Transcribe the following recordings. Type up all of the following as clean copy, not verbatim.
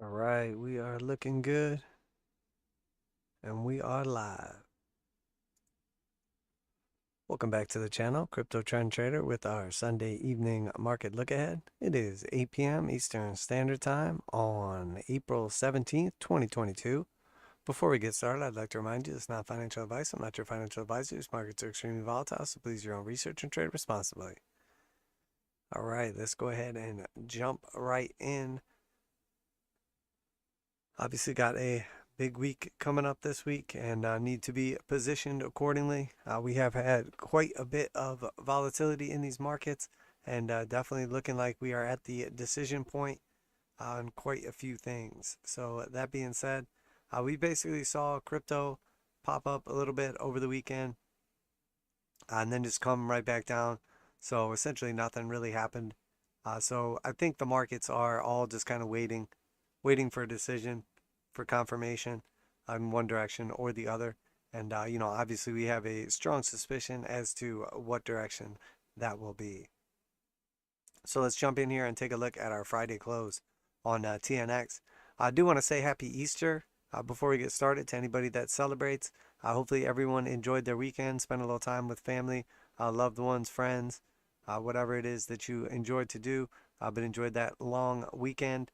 All right, we are looking good and we are live. Welcome back to the channel, Crypto Trend Trader, with our Sunday evening market look ahead. It is 8 p.m. Eastern Standard Time on April 17th, 2022. Before we get started, I'd like to remind you it's not financial advice. I'm not your financial advisor. These markets are extremely volatile, so please do your own research and trade responsibly. All right, let's go ahead and jump right in. Obviously got a big week coming up this week and need to be positioned accordingly. We have had quite a bit of volatility in these markets and definitely looking like we are at the decision point on quite a few things. So that being said, we basically saw crypto pop up a little bit over the weekend and then just come right back down. So essentially nothing really happened. So I think the markets are all just kind of waiting for a decision, for confirmation in one direction or the other. And, obviously we have a strong suspicion as to what direction that will be. So let's jump in here and take a look at our Friday close on TNX. I do want to say happy Easter before we get started to anybody that celebrates. Hopefully everyone enjoyed their weekend, spent a little time with family, loved ones, friends, whatever it is that you enjoyed to do, but enjoyed that long weekend.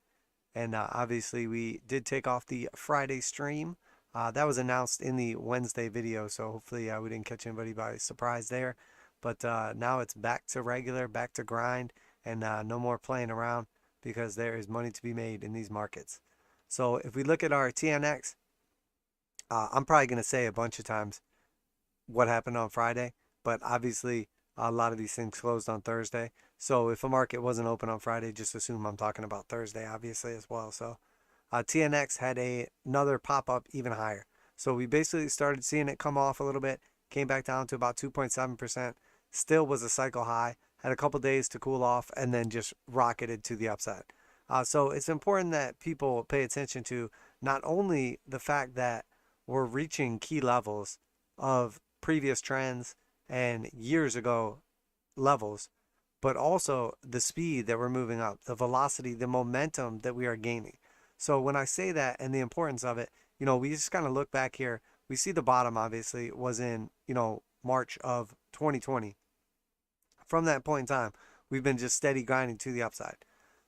And obviously we did take off the Friday stream. That was announced in the Wednesday video, so hopefully we didn't catch anybody by surprise there. But now it's back to regular, back to grind, and no more playing around because there is money to be made in these markets. So if we look at our TNX, I'm probably going to say a bunch of times what happened on Friday, but obviously a lot of these things closed on Thursday. So if a market wasn't open on Friday, just assume I'm talking about Thursday, obviously, as well. So TNX had another pop up even higher. So we basically started seeing it come off a little bit, came back down to about 2.7%, still was a cycle high, had a couple days to cool off, and then just rocketed to the upside. So it's important that people pay attention to not only the fact that we're reaching key levels of previous trends and years ago levels, but also the speed that we're moving up, the velocity, the momentum that we are gaining. So when I say that and the importance of it, we just kind of look back here. We see the bottom obviously was in, March of 2020. From that point in time, we've been just steady grinding to the upside.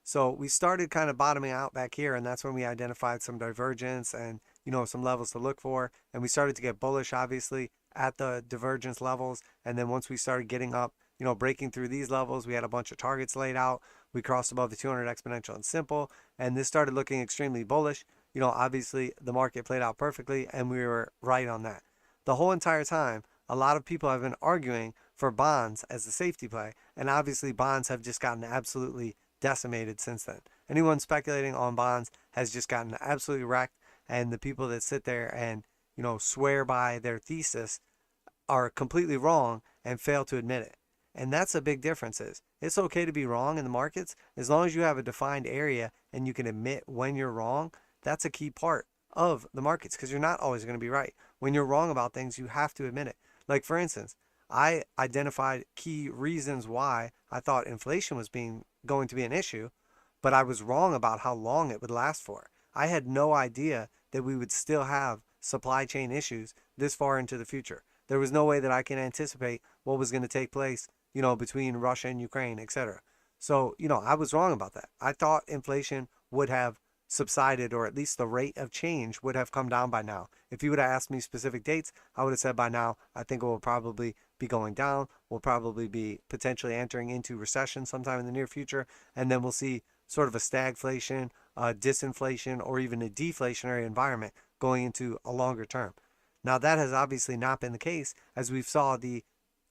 So we started kind of bottoming out back here, and that's when we identified some divergence and, some levels to look for. And we started to get bullish, obviously, at the divergence levels. And then once we started getting up, breaking through these levels, we had a bunch of targets laid out. We crossed above the 200 exponential and simple, and this started looking extremely bullish. Obviously the market played out perfectly, and we were right on that. The whole entire time, a lot of people have been arguing for bonds as the safety play, and obviously bonds have just gotten absolutely decimated since then. Anyone speculating on bonds has just gotten absolutely wrecked, and the people that sit there and, swear by their thesis are completely wrong and fail to admit it. And that's a big difference. It's okay to be wrong in the markets as long as you have a defined area and you can admit when you're wrong. That's a key part of the markets because you're not always going to be right. When you're wrong about things, you have to admit it. Like, for instance, I identified key reasons why I thought inflation was going to be an issue, but I was wrong about how long it would last for. I had no idea that we would still have supply chain issues this far into the future. There was no way that I can anticipate what was going to take place, between Russia and Ukraine, etc. So, I was wrong about that. I thought inflation would have subsided, or at least the rate of change would have come down by now. If you would have asked me specific dates, I would have said by now, I think it will probably be going down. We'll probably be potentially entering into recession sometime in the near future, and then we'll see sort of a stagflation, disinflation, or even a deflationary environment going into a longer term. Now, that has obviously not been the case, as we've saw the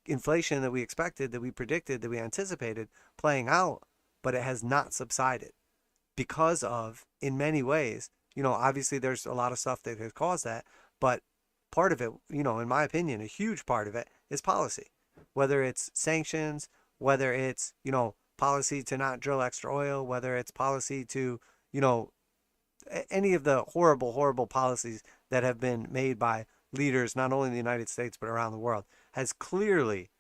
inflation that we expected, that we predicted, that we anticipated playing out, but it has not subsided because of, in many ways, obviously there's a lot of stuff that has caused that, but part of it, in my opinion, a huge part of it is policy, whether it's sanctions, whether it's, policy to not drill extra oil, whether it's policy to, any of the horrible, horrible policies that have been made by leaders, not only in the United States, but around the world, has clearly,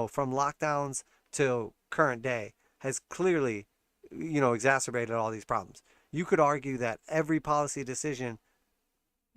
from lockdowns to current day, has clearly, exacerbated all these problems. You could argue that every policy decision,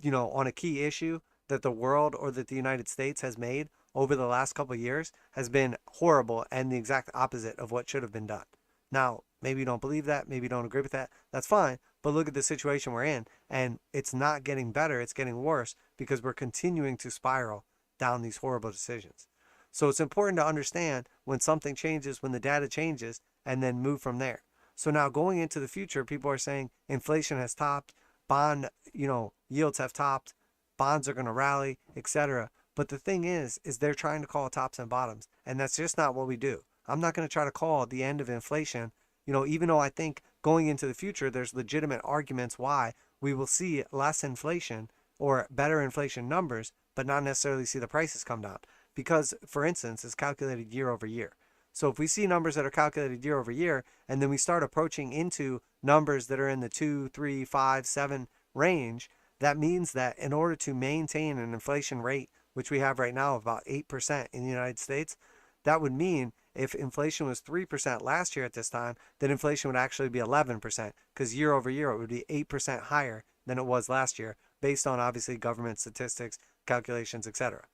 on a key issue that the world or that the United States has made over the last couple of years has been horrible and the exact opposite of what should have been done. Now, maybe you don't believe that, maybe you don't agree with that, that's fine, but look at the situation we're in, and it's not getting better, it's getting worse because we're continuing to spiral down these horrible decisions. So it's important to understand when something changes, when the data changes, and then move from there. So now going into the future, people are saying inflation has topped, bond, yields have topped, bonds are going to rally, etc. But the thing is they're trying to call tops and bottoms, and that's just not what we do. I'm not going to try to call the end of inflation, even though I think going into the future, there's legitimate arguments why we will see less inflation or better inflation numbers, but not necessarily see the prices come down. Because, for instance, it's calculated year over year. So if we see numbers that are calculated year over year, and then we start approaching into numbers that are in the 2, 3, 5, 7 range, that means that in order to maintain an inflation rate, which we have right now of about 8% in the United States, that would mean if inflation was 3% last year at this time, then inflation would actually be 11%, because year over year it would be 8% higher than it was last year, based on obviously government statistics, calculations, etc.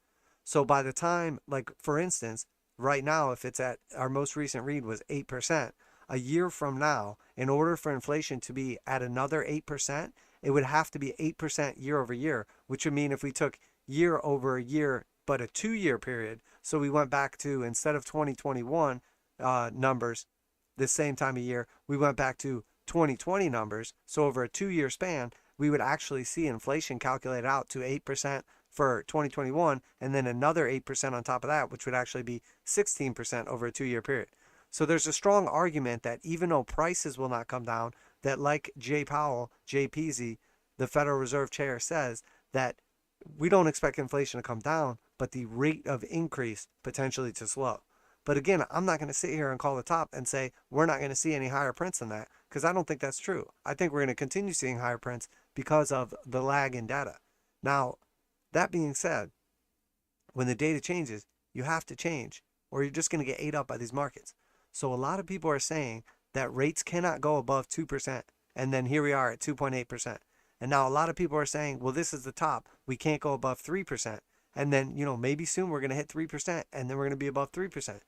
So by the time, like for instance, right now, if it's at our most recent read was 8%, a year from now, in order for inflation to be at another 8%, it would have to be 8% year over year, which would mean if we took year over year, but a 2-year period, so we went back to, instead of 2021 numbers, this same time of year, we went back to 2020 numbers. So over a 2-year span, we would actually see inflation calculated out to 8% for 2021, and then another 8% on top of that, which would actually be 16% over a 2-year period. So there's a strong argument that even though prices will not come down, that like Jay Powell, Jay Peasy, the Federal Reserve Chair, says that we don't expect inflation to come down, but the rate of increase potentially to slow. But again, I'm not going to sit here and call the top and say we're not going to see any higher prints than that, because I don't think that's true. I think we're going to continue seeing higher prints because of the lag in data. Now, that being said, when the data changes, you have to change, or you're just going to get ate up by these markets. So a lot of people are saying that rates cannot go above 2%, and then here we are at 2.8%. And now a lot of people are saying, well, this is the top. We can't go above 3%. And then, maybe soon we're going to hit 3%, and then we're going to be above 3%.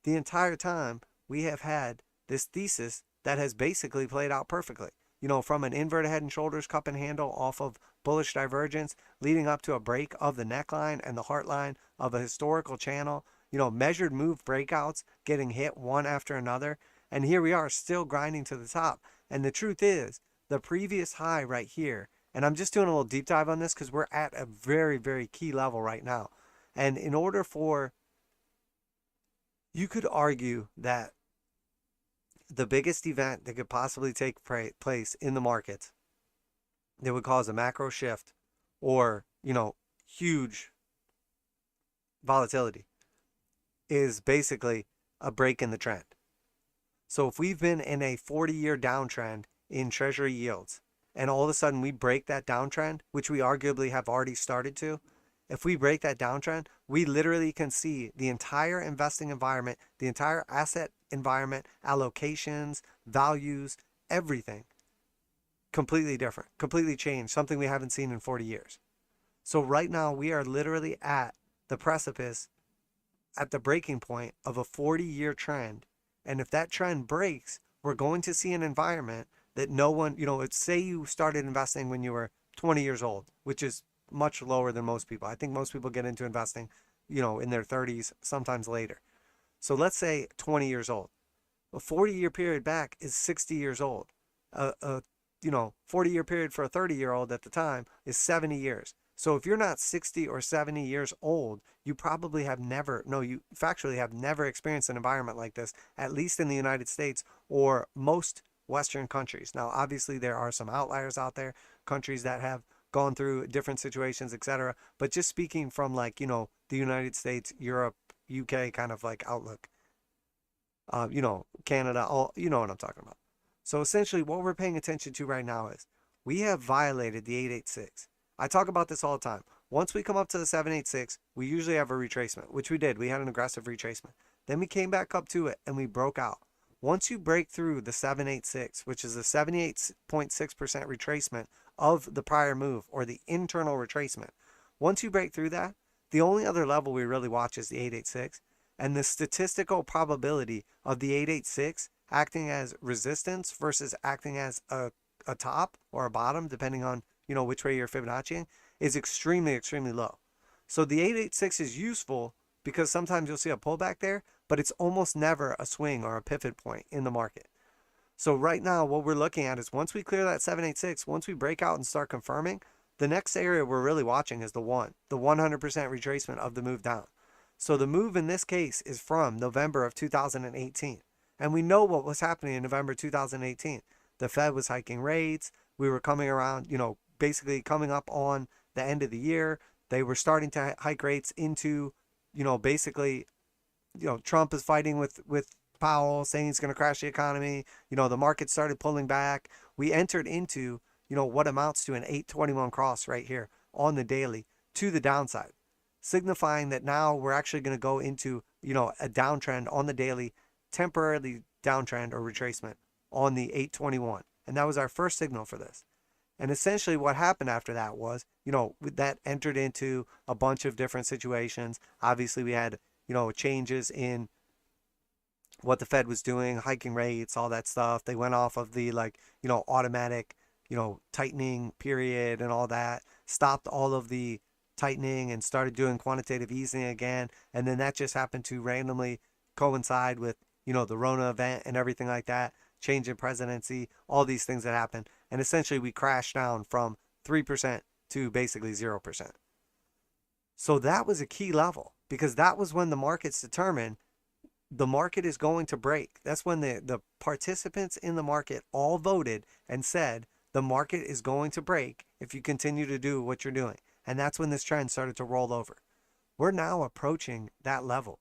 The entire time, we have had this thesis that has basically played out perfectly. From an inverted head and shoulders cup and handle off of bullish divergence, leading up to a break of the neckline and the heart line of a historical channel, measured move breakouts getting hit one after another. And here we are still grinding to the top. And the truth is, the previous high right here, and I'm just doing a little deep dive on this because we're at a very, very key level right now. And in order for, you could argue that the biggest event that could possibly take place in the markets that would cause a macro shift or, huge volatility is basically a break in the trend. So if we've been in a 40-year downtrend in treasury yields, and all of a sudden we break that downtrend, which we arguably have already started to, if we break that downtrend, we literally can see the entire investing environment, the entire asset environment, allocations, values, everything completely different, completely changed, something we haven't seen in 40 years. So right now we are literally at the precipice, at the breaking point of a 40-year trend. And if that trend breaks, we're going to see an environment that no one, say you started investing when you were 20 years old, which is much lower than most people. I think most people get into investing, in their 30s, sometimes later. So let's say 20 years old. A 40-year period back is 60 years old. 40-year period for a 30-year-old at the time is 70 years. So if you're not 60 or 70 years old, you probably have never, you factually have never experienced an environment like this, at least in the United States or most Western countries. Now, obviously, there are some outliers out there, countries that have gone through different situations, etc. But just speaking from the United States, Europe, UK kind of outlook, Canada, all, what I'm talking about. So essentially what we're paying attention to right now is we have violated the 886. I talk about this all the time. Once we come up to the 786, we usually have a retracement, which we did. We had an aggressive retracement. Then we came back up to it and we broke out. once you break through the 786, which is a 78.6% retracement of the prior move, or the internal retracement, once you break through that, the only other level we really watch is the 886, and the statistical probability of the 886 acting as resistance versus acting as a top or a bottom, depending on, you know, which way you're Fibonacciing, is extremely, extremely low. So the 886 is useful because sometimes you'll see a pullback there, but it's almost never a swing or a pivot point in the market. So right now, what we're looking at is once we clear that 786, once we break out and start confirming, the next area we're really watching is the 100% retracement of the move down. So the move in this case is from November of 2018. And we know what was happening in November 2018. The Fed was hiking rates. We were coming around, you know, basically coming up on the end of the year. They were starting to hike rates into, you know, basically, you know, Trump is fighting with Powell, saying he's going to crash the economy. You know, the market started pulling back. We entered into, you know, what amounts to an 821 cross right here on the daily to the downside, signifying that now we're actually going to go into, you know, a downtrend on the daily, temporarily downtrend or retracement on the 821. And that was our first signal for this. And essentially what happened after that was, you know, that entered into a bunch of different situations. Obviously, we had, you know, changes in what the Fed was doing, hiking rates, all that stuff. They went off of the, like, you know, automatic, you know, tightening period and all that, stopped all of the tightening and started doing quantitative easing again. And then that just happened to randomly coincide with, you know, the Rona event and everything like that, change in presidency, all these things that happened. And essentially we crashed down from 3% to basically 0%. So that was a key level, because that was when the markets determined the market is going to break. That's when the participants in the market all voted and said the market is going to break if you continue to do what you're doing. And that's when this trend started to roll over. We're now approaching that level.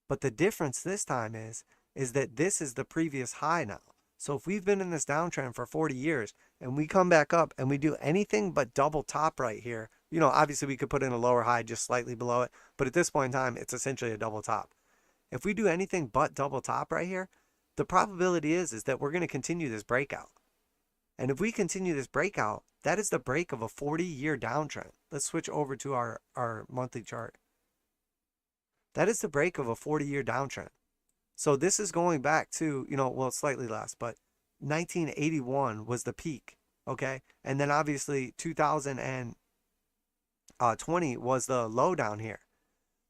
But the difference this time is that this is the previous high now. So if we've been in this downtrend for 40 years and we come back up and we do anything but double top right here, you know, obviously we could put in a lower high just slightly below it, but at this point in time, it's essentially a double top. If we do anything but double top right here, the probability is that we're going to continue this breakout. And if we continue this breakout, that is the break of a 40-year downtrend. Let's switch over to our monthly chart. That is the break of a 40-year downtrend. So this is going back to, you know, well, slightly less, but 1981 was the peak, okay? And then obviously 2020 was the low down here.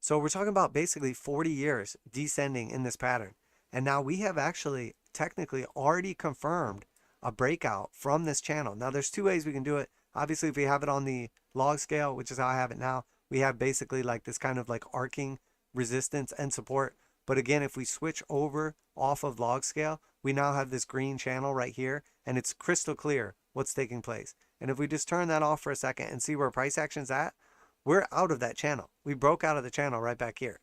So we're talking about basically 40 years descending in this pattern. And now we have actually technically already confirmed a breakout from this channel. Now there's two ways we can do it. Obviously, if we have it on the log scale, which is how I have it now, we have basically like this kind of like arcing resistance and support. But again, if we switch over off of log scale, we now have this green channel right here, and it's crystal clear what's taking place. And if we just turn that off for a second and see where price action's at, we're out of that channel. We broke out of the channel right back here.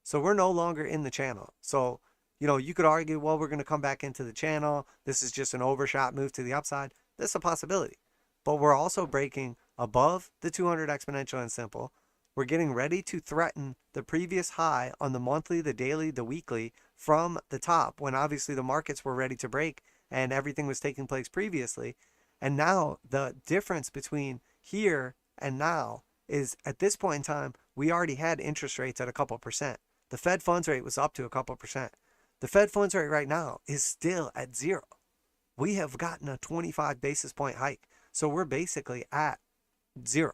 So we're no longer in the channel. So, you know, you could argue, well, we're going to come back into the channel. This is just an overshot move to the upside. That's a possibility. But we're also breaking above the 200 exponential and simple. We're getting ready to threaten the previous high on the monthly, the daily, the weekly from the top, when obviously the markets were ready to break and everything was taking place previously. And now the difference between here and now is, at this point in time, we already had interest rates at a couple percent. The Fed funds rate was up to a couple percent. The Fed funds rate right now is still at 0. We have gotten a 25 basis point hike. So we're basically at 0.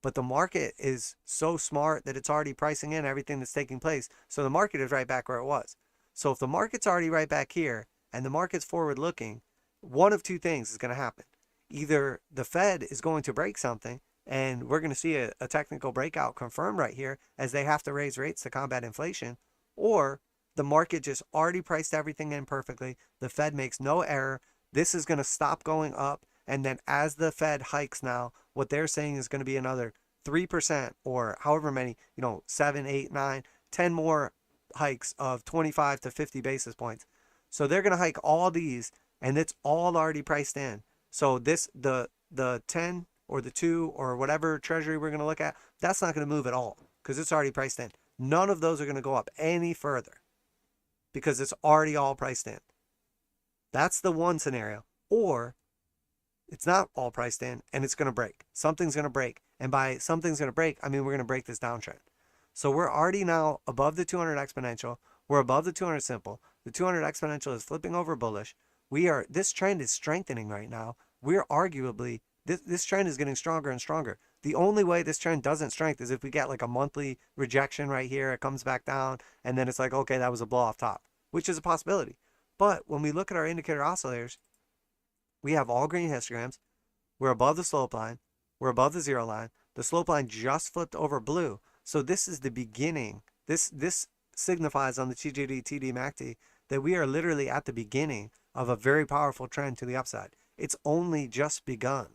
But the market is so smart that it's already pricing in everything that's taking place. So the market is right back where it was. So if the market's already right back here and the market's forward looking, one of two things is going to happen. Either the Fed is going to break something and we're going to see a technical breakout confirmed right here as they have to raise rates to combat inflation, or the market just already priced everything in perfectly. The Fed makes no error. This is going to stop going up. And then as the Fed hikes now, what they're saying is going to be another 3% or however many, 7, 8, 9, 10 more hikes of 25 to 50 basis points. So they're going to hike all these, and it's all already priced in. So this, the 10 or the 2 or whatever treasury we're going to look at, that's not going to move at all because it's already priced in. None of those are going to go up any further because it's already all priced in. That's the one scenario. Or it's not all priced in and it's going to break. Something's going to break. And by something's going to break, I mean we're going to break this downtrend. So we're already now above the 200 exponential. We're above the 200 simple. The 200 exponential is flipping over bullish. This trend is strengthening right now. We're arguably, this trend is getting stronger and stronger. The only way this trend doesn't strengthen is if we get like a monthly rejection right here. It comes back down and then it's like, okay, that was a blow off top, which is a possibility. But when we look at our indicator oscillators, we have all green histograms. We're above the slope line. We're above the zero line. The slope line just flipped over blue. So this is the beginning. This signifies on the TJD TDMACD that we are literally at the beginning of a very powerful trend to the upside. It's only just begun.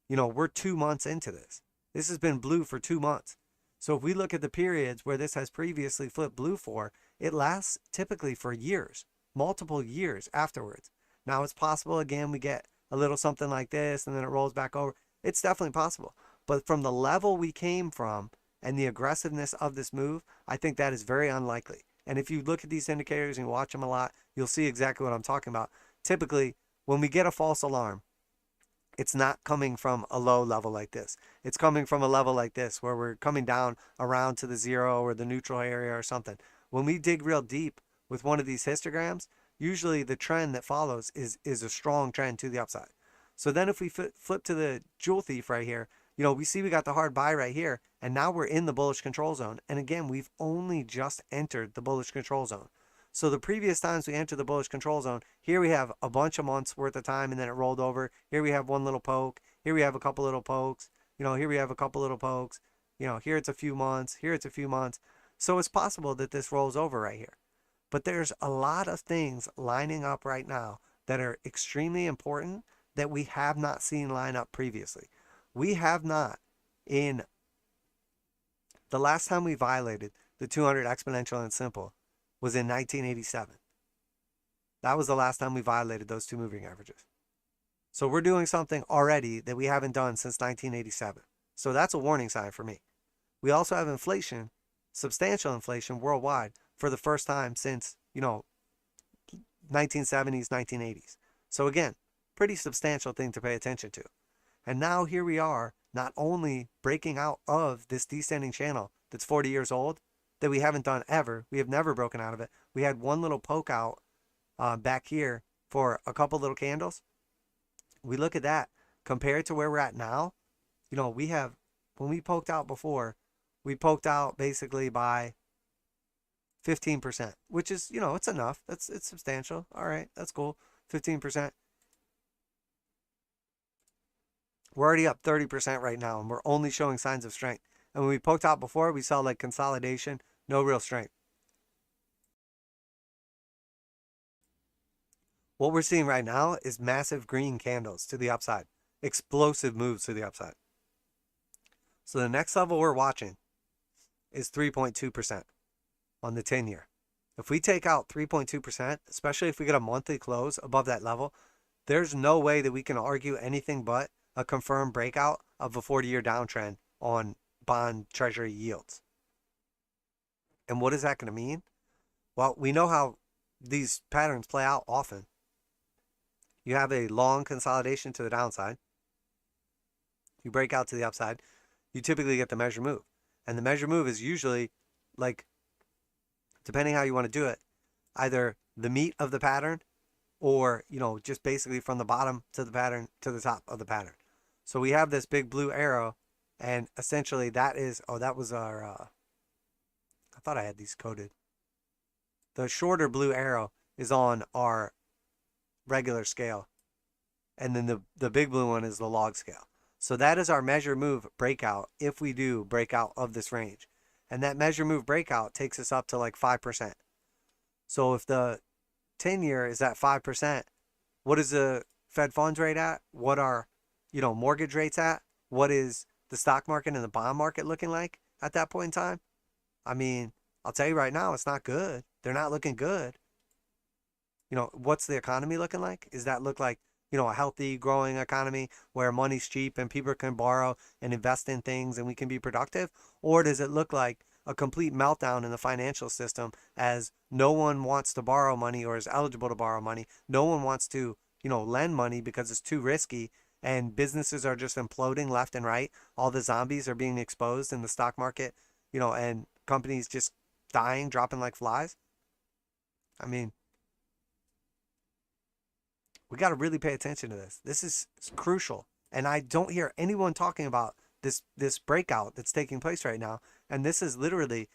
We're 2 months into this. This has been blue for 2 months. So if we look at the periods where this has previously flipped blue for, it lasts typically for years, multiple years afterwards. Now it's possible, again, we get a little something like this and then it rolls back over. It's definitely possible. But from the level we came from and the aggressiveness of this move, I think that is very unlikely. And if you look at these indicators and you watch them a lot, you'll see exactly what I'm talking about. Typically, when we get a false alarm, it's not coming from a low level like this. It's coming from a level like this where we're coming down around to the zero or the neutral area or something. When we dig real deep with one of these histograms, usually the trend that follows is a strong trend to the upside. So then if we flip to the jewel thief right here, we see we got the hard buy right here, and now we're in the bullish control zone. And again, we've only just entered the bullish control zone. So the previous times we entered the bullish control zone, here we have a bunch of months worth of time and then it rolled over. Here we have one little poke. Here we have a couple little pokes. Here we have a couple little pokes. Here it's a few months. Here it's a few months. So it's possible that this rolls over right here. But there's a lot of things lining up right now that are extremely important that we have not seen line up previously. We have not, in the last time we violated the 200 exponential and simple was in 1987. That was the last time we violated those two moving averages. So we're doing something already that we haven't done since 1987. So that's a warning sign for me. We also have inflation, substantial inflation worldwide for the first time since, 1970s, 1980s. So again, pretty substantial thing to pay attention to. And now here we are, not only breaking out of this descending channel that's 40 years old, that we haven't done ever. We have never broken out of it. We had one little poke out back here for a couple little candles. We look at that compared to where we're at now. We have, when we poked out before, we poked out basically by 15%, which is, it's enough. It's substantial. All right, that's cool. 15%. We're already up 30% right now, and we're only showing signs of strength. And when we poked out before, we saw like consolidation, no real strength. What we're seeing right now is massive green candles to the upside, explosive moves to the upside. So the next level we're watching is 3.2% on the 10-year. If we take out 3.2%, especially if we get a monthly close above that level, there's no way that we can argue anything but a confirmed breakout of a 40-year downtrend on bond treasury yields. And what is that going to mean? Well, we know how these patterns play out often. You have a long consolidation to the downside. You break out to the upside. You typically get the measure move. And the measure move is usually, like, depending how you want to do it, either the meat of the pattern or, just basically from the bottom to the pattern to the top of the pattern. So we have this big blue arrow, and essentially that is, that was our, I thought I had these coded. The shorter blue arrow is on our regular scale. And then the big blue one is the log scale. So that is our measure move breakout if we do break out of this range. And that measure move breakout takes us up to like 5%. So if the 10-year is at 5%, what is the Fed funds rate at? What are, mortgage rates at? What is the stock market and the bond market looking like at that point in time? I mean, I'll tell you right now, it's not good. They're not looking good. What's the economy looking like? Does that look like, a healthy, growing economy where money's cheap and people can borrow and invest in things and we can be productive? Or does it look like a complete meltdown in the financial system, as no one wants to borrow money or is eligible to borrow money. No one wants to, lend money because it's too risky, and businesses are just imploding left and right. All the zombies are being exposed in the stock market, and companies just dying, dropping like flies. I mean, we got to really pay attention to this. This is crucial. And I don't hear anyone talking about this breakout that's taking place right now. And this is literally,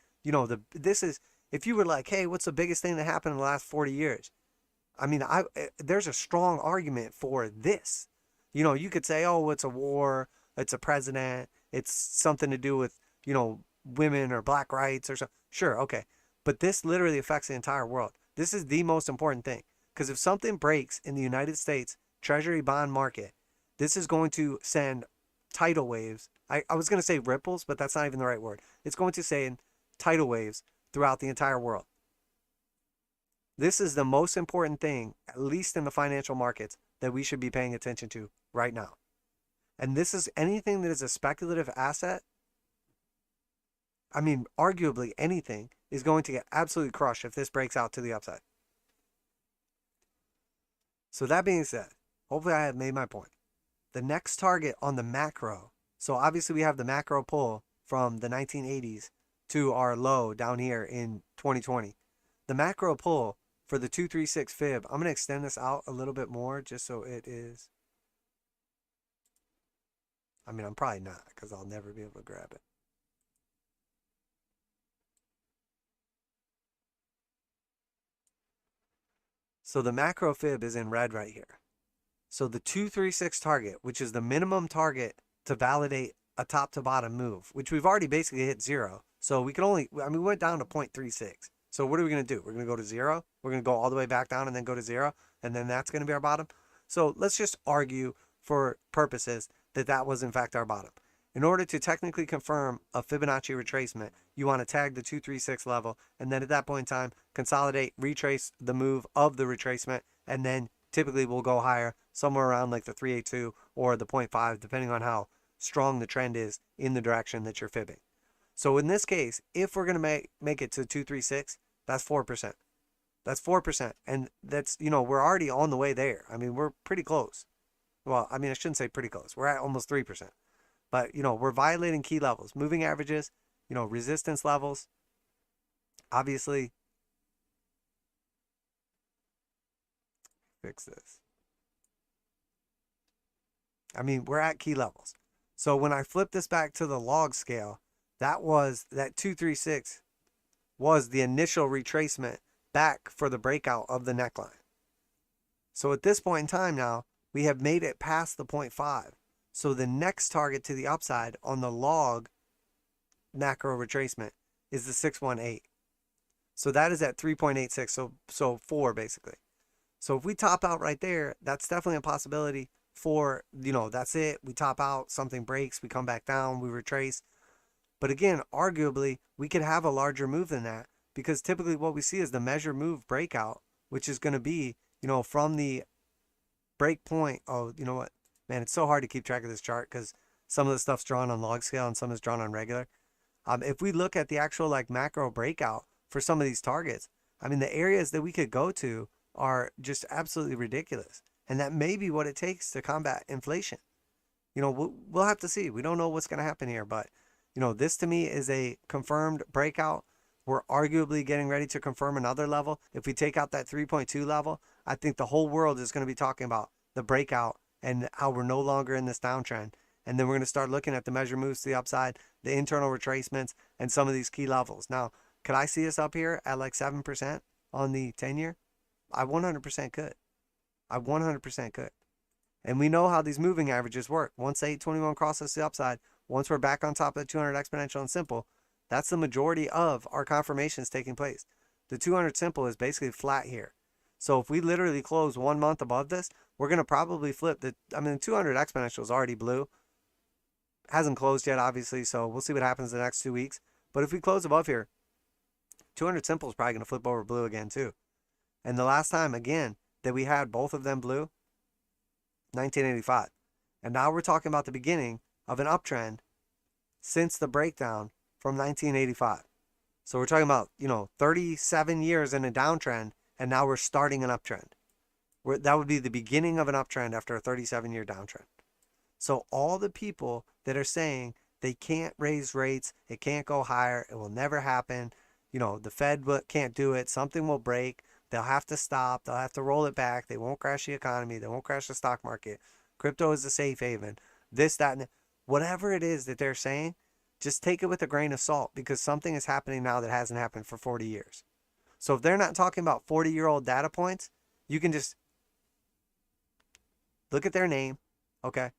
this is, if you were like, hey, what's the biggest thing that happened in the last 40 years? I mean, there's a strong argument for this. You could say, oh, it's a war, it's a president, it's something to do with, women or black rights or something. Sure, okay. But this literally affects the entire world. This is the most important thing. Because if something breaks in the United States Treasury bond market, this is going to send tidal waves. I was going to say ripples, but that's not even the right word. It's going to send tidal waves throughout the entire world. This is the most important thing, at least in the financial markets, that we should be paying attention to right now. And this is anything that is a speculative asset. I mean, arguably anything is going to get absolutely crushed if this breaks out to the upside. So that being said, hopefully I have made my point. The next target on the macro, so obviously we have the macro pull from the 1980s to our low down here in 2020. The macro pull for the 236 fib, I'm going to extend this out a little bit more just so it is. I mean, I'm probably not because I'll never be able to grab it. So the macro fib is in red right here. So the 236 target, which is the minimum target to validate a top to bottom move, which we've already basically hit 0. So we can only, we went down to 0.36. So what are we going to do? We're going to go to 0. We're going to go all the way back down and then go to 0. And then that's going to be our bottom. So let's just argue for purposes that that was in fact our bottom. In order to technically confirm a Fibonacci retracement, you want to tag the 236 level, and then at that point in time, consolidate, retrace the move of the retracement, and then typically we'll go higher, somewhere around like the 382 or the 0.5, depending on how strong the trend is in the direction that you're fibbing. So in this case, if we're going to make it to 236, that's 4%. That's 4%. And that's, we're already on the way there. I mean, we're pretty close. Well, I mean, I shouldn't say pretty close. We're at almost 3%. But, we're violating key levels, moving averages, resistance levels. Obviously, fix this. I mean, we're at key levels. So when I flip this back to the log scale, that 236 was the initial retracement back for the breakout of the neckline. So at this point in time now, we have made it past the 0.5. So the next target to the upside on the log macro retracement is the 618. So that is at 3.86. So 4 basically. So if we top out right there, that's definitely a possibility for, that's it. We top out, something breaks, we come back down, we retrace. But again, arguably, we could have a larger move than that, because typically what we see is the measure move breakout, which is going to be, from the break point. Oh, you know what? Man, it's so hard to keep track of this chart because some of the stuff's drawn on log scale and some is drawn on regular. If we look at the actual macro breakout for some of these targets, I mean, the areas that we could go to are just absolutely ridiculous. And that may be what it takes to combat inflation. We'll have to see. We don't know what's going to happen here, but this to me is a confirmed breakout. We're arguably getting ready to confirm another level. If we take out that 3.2 level, I think the whole world is going to be talking about the breakout and how we're no longer in this downtrend. And then we're going to start looking at the measure moves to the upside, the internal retracements, and some of these key levels. Now, could I see us up here at like 7% on the 10-year? I 100% could. I 100% could. And we know how these moving averages work. Once the 821 crosses the upside, once we're back on top of the 200 exponential and simple, that's the majority of our confirmations taking place. The 200 simple is basically flat here. So if we literally close 1 month above this, we're going to probably flip the 200 exponential is already blue. Hasn't closed yet, obviously, so we'll see what happens the next 2 weeks. But if we close above here, 200 simple is probably going to flip over blue again too. And the last time, again, that we had both of them blue, 1985. And now we're talking about the beginning of an uptrend since the breakdown from 1985. So we're talking about, 37 years in a downtrend, and now we're starting an uptrend. That would be the beginning of an uptrend after a 37-year downtrend. So all the people that are saying they can't raise rates, it can't go higher, it will never happen, the Fed can't do it, something will break, they'll have to stop, they'll have to roll it back, they won't crash the economy, they won't crash the stock market, crypto is a safe haven, this, that, and whatever it is that they're saying, just take it with a grain of salt, because something is happening now that hasn't happened for 40 years. So if they're not talking about 40-year-old data points, you can just look at their name, okay?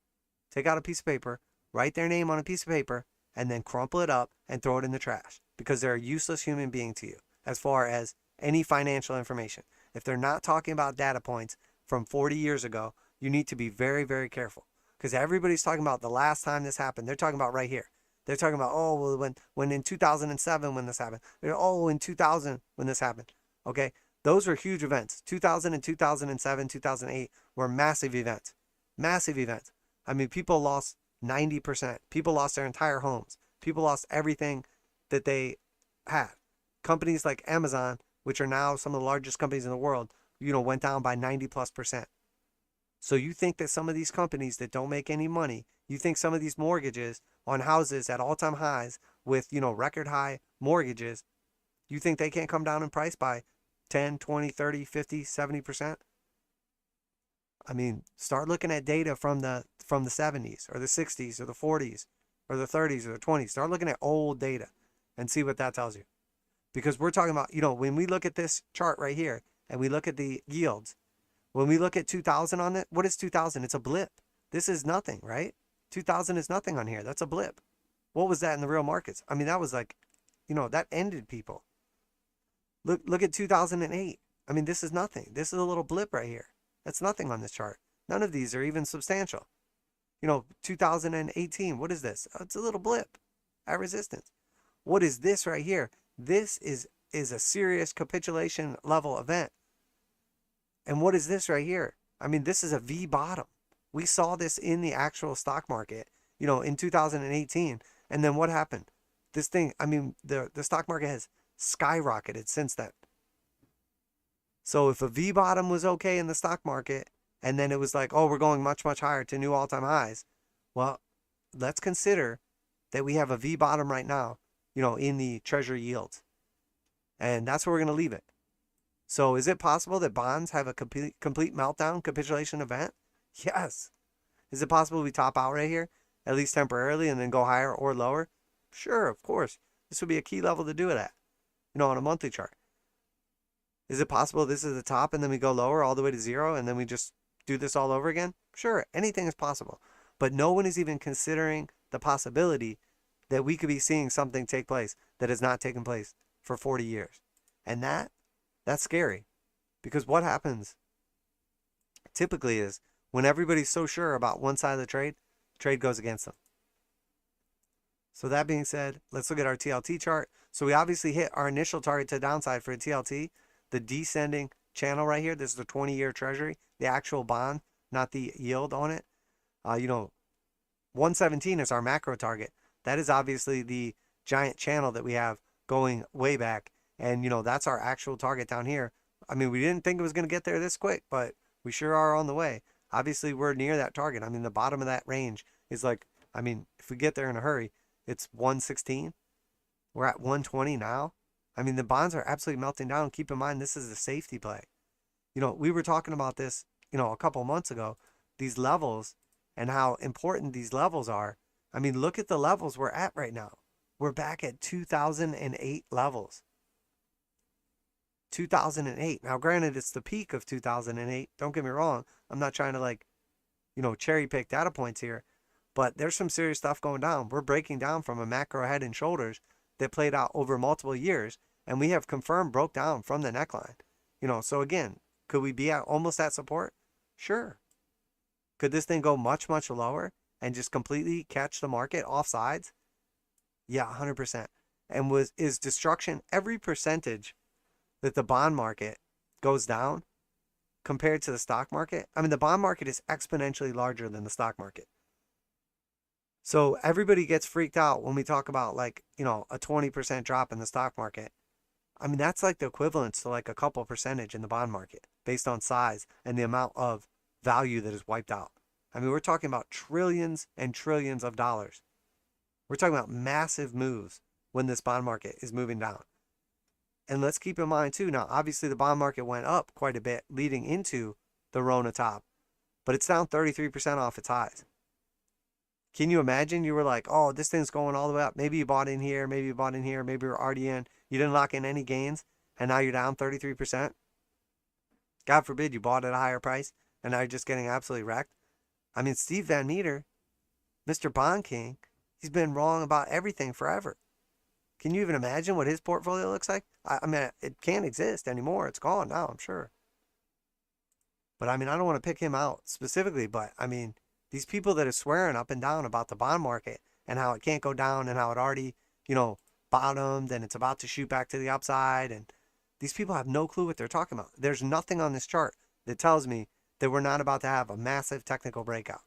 Take out a piece of paper, write their name on a piece of paper, and then crumple it up and throw it in the trash, because they're a useless human being to you as far as any financial information. If they're not talking about data points from 40 years ago, you need to be very, very careful, because everybody's talking about the last time this happened. They're talking about right here. They're talking about, oh, well, when in 2007 when this happened. Oh, in 2000 when this happened. Okay? Those were huge events. 2000 and 2007, 2008 were massive events. Massive events. I mean, people lost 90%. People lost their entire homes. People lost everything that they had. Companies like Amazon, which are now some of the largest companies in the world, went down by 90+%. So you think that some of these companies that don't make any money, you think some of these mortgages on houses at all-time highs with, record high mortgages, you think they can't come down in price by 10, 20, 30, 50, 70%? I mean, start looking at data from the 70s or the 60s or the 40s or the 30s or the 20s. Start looking at old data and see what that tells you. Because we're talking about, when we look at this chart right here and we look at the yields, when we look at 2000 on it, what is 2000? It's a blip. This is nothing, right? 2000 is nothing on here. That's a blip. What was that in the real markets? I mean, that was like, that ended people. Look at 2008. I mean, this is nothing. This is a little blip right here. That's nothing on this chart. None of these are even substantial. 2018, what is this? Oh, it's a little blip at resistance. What is this right here? This is a serious capitulation level event. And what is this right here? I mean, this is a V bottom. We saw this in the actual stock market, in 2018. And then what happened? This thing, I mean, the stock market has skyrocketed since then. So if a V bottom was okay in the stock market, and then it was like, oh, we're going much, much higher to new all-time highs. Well, let's consider that we have a V bottom right now, in the treasury yields. And that's where we're going to leave it. So is it possible that bonds have a complete meltdown, capitulation event? Yes. Is it possible we top out right here, at least temporarily, and then go higher or lower? Sure, of course. This would be a key level to do it at, on a monthly chart. Is it possible this is the top and then we go lower all the way to zero and then we just do this all over again? Sure, anything is possible. But no one is even considering the possibility that we could be seeing something take place that has not taken place for 40 years. And that's scary, because what happens typically is when everybody's so sure about one side of the trade goes against them. So that being said, let's look at our TLT chart. So we obviously hit our initial target to the downside for a TLT, the descending channel right here. This is the 20-year treasury, the actual bond, not the yield on it. 117 is our macro target. That is obviously the giant channel that we have going way back. And, that's our actual target down here. I mean, we didn't think it was going to get there this quick, but we sure are on the way. Obviously, we're near that target. I mean, the bottom of that range is like, if we get there in a hurry, it's 116. We're at 120 now. I mean, the bonds are absolutely melting down. Keep in mind, this is a safety play. We were talking about this, a couple months ago, these levels and how important these levels are. I mean, look at the levels we're at right now. We're back at 2008 levels. 2008. Now, granted, it's the peak of 2008. Don't get me wrong. I'm not trying to cherry pick data points here, but there's some serious stuff going down. We're breaking down from a macro head and shoulders that played out over multiple years, and we have confirmed broke down from the neckline. So again, could we be almost at support? Sure. Could this thing go much, much lower and just completely catch the market off sides? Yeah, 100%. And is destruction every percentage that the bond market goes down compared to the stock market? I mean, the bond market is exponentially larger than the stock market. So everybody gets freaked out when we talk about like, a 20% drop in the stock market. I mean, that's like the equivalent to like a couple percentage in the bond market based on size and the amount of value that is wiped out. I mean, we're talking about trillions and trillions of dollars. We're talking about massive moves when this bond market is moving down. And let's keep in mind too, now obviously the bond market went up quite a bit leading into the Rona top, but it's down 33% off its highs. Can you imagine? You were like, oh, this thing's going all the way up. Maybe you bought in here, maybe you bought in here, maybe you're already in. You didn't lock in any gains, and now you're down 33%. God forbid you bought at a higher price, and now you're just getting absolutely wrecked. I mean, Steve Van Meter, Mr. Bond King, he's been wrong about everything forever. Can you even imagine what his portfolio looks like? I mean, it can't exist anymore. It's gone now, I'm sure. But I mean, I don't want to pick him out specifically, but I mean, these people that are swearing up and down about the bond market and how it can't go down and how it already, bottomed and it's about to shoot back to the upside. And these people have no clue what they're talking about. There's nothing on this chart that tells me that we're not about to have a massive technical breakout.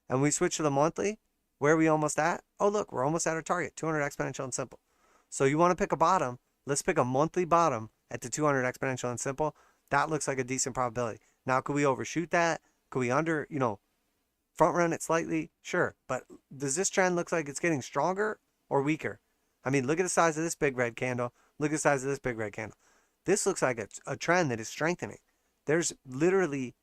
And we switch to the monthly. Where are we almost at? Oh, look, we're almost at our target, 200 exponential and simple. So you want to pick a bottom. Let's pick a monthly bottom at the 200 exponential and simple. That looks like a decent probability. Now, could we overshoot that? Could we front run it slightly? Sure. But does this trend look like it's getting stronger or weaker? I mean, look at the size of this big red candle. Look at the size of this big red candle. This looks like a trend that is strengthening. There's literally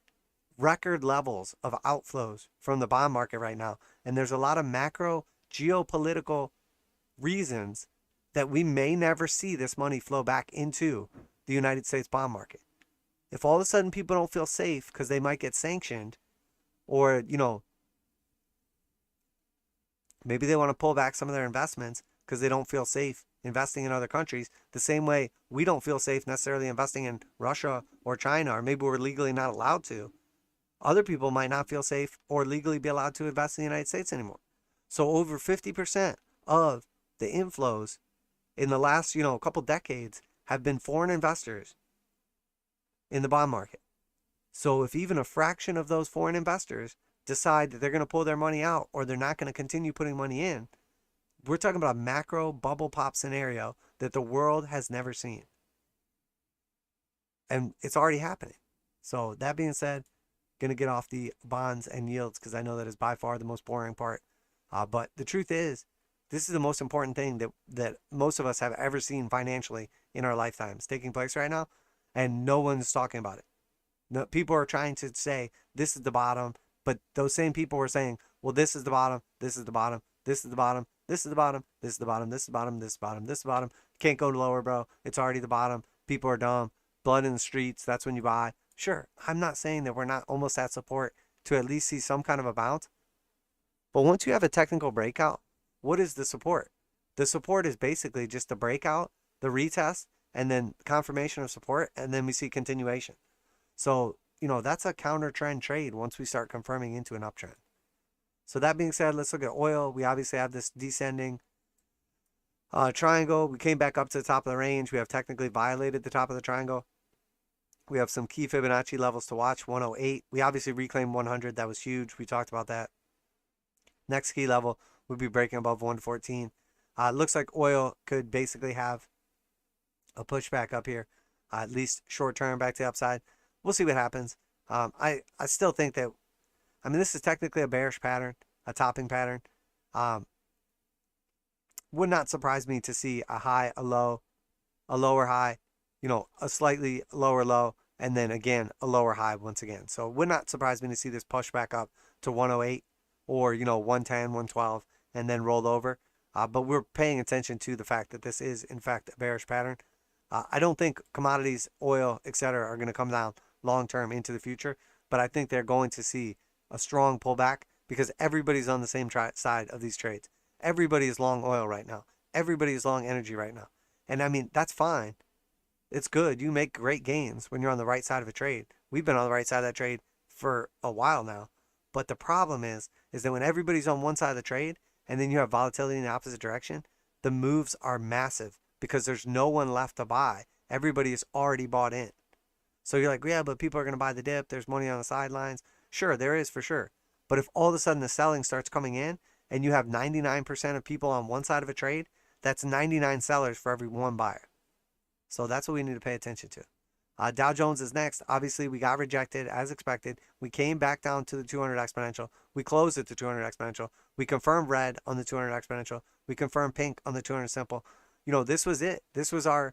record levels of outflows from the bond market right now. And there's a lot of macro geopolitical reasons that we may never see this money flow back into the United States bond market. If all of a sudden people don't feel safe because they might get sanctioned, or, maybe they want to pull back some of their investments because they don't feel safe investing in other countries, the same way we don't feel safe necessarily investing in Russia or China, or maybe we're legally not allowed to. Other people might not feel safe or legally be allowed to invest in the United States anymore. So over 50% of the inflows in the last, couple decades have been foreign investors in the bond market. So if even a fraction of those foreign investors decide that they're going to pull their money out or they're not going to continue putting money in, we're talking about a macro bubble pop scenario that the world has never seen. And it's already happening. So that being said, going to get off the bonds and yields because I know that is by far the most boring part. But the truth is, this is the most important thing that most of us have ever seen financially in our lifetimes taking place right now, and no one's talking about it. No, people are trying to say this is the bottom, but those same people were saying, well, this is the bottom, this is the bottom, this is the bottom, this is the bottom, this is the bottom, this is the bottom, this is the bottom, this is the bottom. Can't go lower, bro. It's already the bottom. People are dumb. Blood in the streets. That's when you buy. Sure, I'm not saying that we're not almost at support to at least see some kind of a bounce. But once you have a technical breakout, what is the support? The support is basically just the breakout, the retest, and then confirmation of support, and then we see continuation. So, that's a counter trend trade once we start confirming into an uptrend. So that being said, let's look at oil. We obviously have this descending triangle. We came back up to the top of the range. We have technically violated the top of the triangle. We have some key Fibonacci levels to watch. 108. We obviously reclaimed 100. That was huge. We talked about that. Next key level would be breaking above 114. Looks like oil could basically have a pushback up here, at least short term back to the upside. We'll see what happens. I still think that, this is technically a bearish pattern, a topping pattern. Would not surprise me to see a high, a low, a lower high, a slightly lower low, and then again, a lower high once again. So it would not surprise me to see this push back up to 108 or, 110, 112, and then roll over. But we're paying attention to the fact that this is, in fact, a bearish pattern. I don't think commodities, oil, etc., are going to come down long term into the future, but I think they're going to see a strong pullback because everybody's on the same side of these trades. Everybody is long oil right now. Everybody is long energy right now. And that's fine. It's good. You make great gains when you're on the right side of a trade. We've been on the right side of that trade for a while now. But the problem is that when everybody's on one side of the trade and then you have volatility in the opposite direction, the moves are massive because there's no one left to buy. Everybody is already bought in. So you're like, yeah, but people are going to buy the dip. There's money on the sidelines. Sure, there is for sure. But if all of a sudden the selling starts coming in and you have 99% of people on one side of a trade, that's 99 sellers for every one buyer. So that's what we need to pay attention to. Dow Jones is next. Obviously, we got rejected as expected. We came back down to the 200 exponential. We closed at the 200 exponential. We confirmed red on the 200 exponential. We confirmed pink on the 200 simple. This was it. This was our,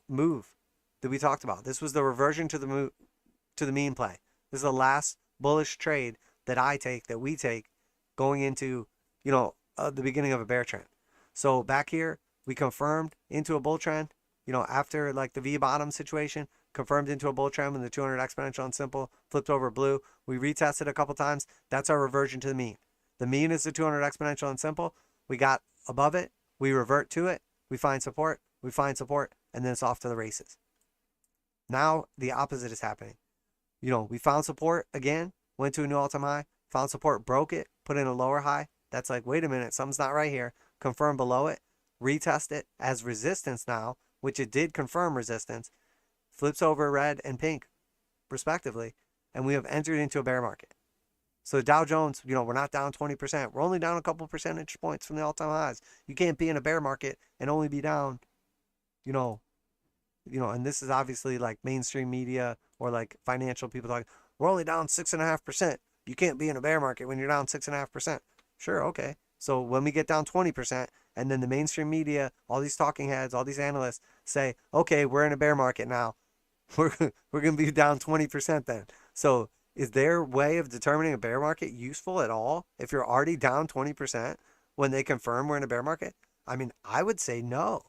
move that we talked about. This was the reversion to the mean play. This is the last bullish trade that we take going into, the beginning of a bear trend. So back here, we confirmed into a bull trend, after like the V bottom situation, confirmed into a bull trend when the 200 exponential and simple flipped over blue. We retested a couple times. That's our reversion to the mean. The mean is the 200 exponential and simple. We got above it. We revert to it. We find support. And then it's off to the races. Now the opposite is happening. We found support again, went to a new all-time high, found support, broke it, put in a lower high. That's like, wait a minute, something's not right here. Confirm below it, retest it as resistance now, which it did confirm resistance, flips over red and pink, respectively, and we have entered into a bear market. So Dow Jones, we're not down 20%. We're only down a couple percentage points from the all-time highs. You can't be in a bear market and only be down, and this is obviously like mainstream media or like financial people talking, we're only down 6.5%. You can't be in a bear market when you're down 6.5%. Sure, okay. So when we get down 20%, and then the mainstream media, all these talking heads, all these analysts say, okay, we're in a bear market now. We're going to be down 20% then. So is their way of determining a bear market useful at all if you're already down 20% when they confirm we're in a bear market? I mean, I would say no.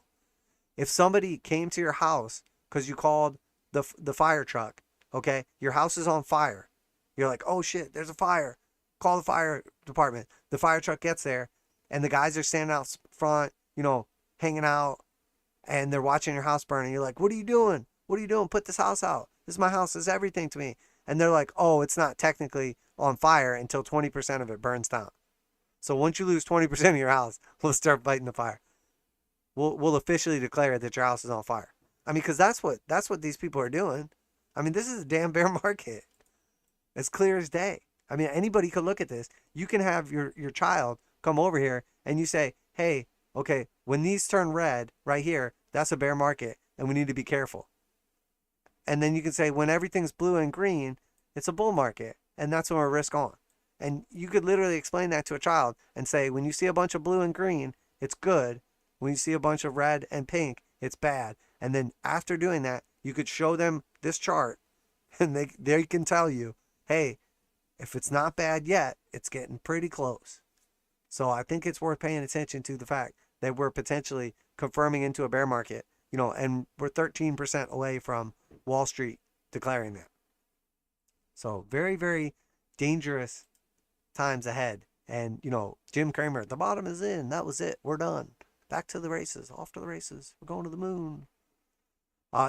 If somebody came to your house because you called the fire truck, okay, your house is on fire. You're like, oh shit, there's a fire. Call the fire department. The fire truck gets there, and the guys are standing out front, hanging out, and they're watching your house burn. And you're like, what are you doing? What are you doing? Put this house out. This is my house. This is everything to me. And they're like, oh, it's not technically on fire until 20% of it burns down. So once you lose 20% of your house, we'll start fighting the fire. We'll officially declare that your house is on fire. I mean, because that's what these people are doing. I mean, this is a damn bear market. It's clear as day. I mean, anybody could look at this. You can have your child come over here and you say, hey, okay, when these turn red right here, that's a bear market and we need to be careful. And then you can say when everything's blue and green, it's a bull market and that's when we're risk on. And you could literally explain that to a child and say, when you see a bunch of blue and green, it's good. When you see a bunch of red and pink, it's bad. And then after doing that, you could show them this chart and they can tell you, hey, if it's not bad yet, it's getting pretty close. So I think it's worth paying attention to the fact that we're potentially confirming into a bear market, and we're 13% away from Wall Street declaring that. So very, very dangerous times ahead. And, Jim Cramer, the bottom is in. That was it. We're done. Back to the races. Off to the races. We're going to the moon.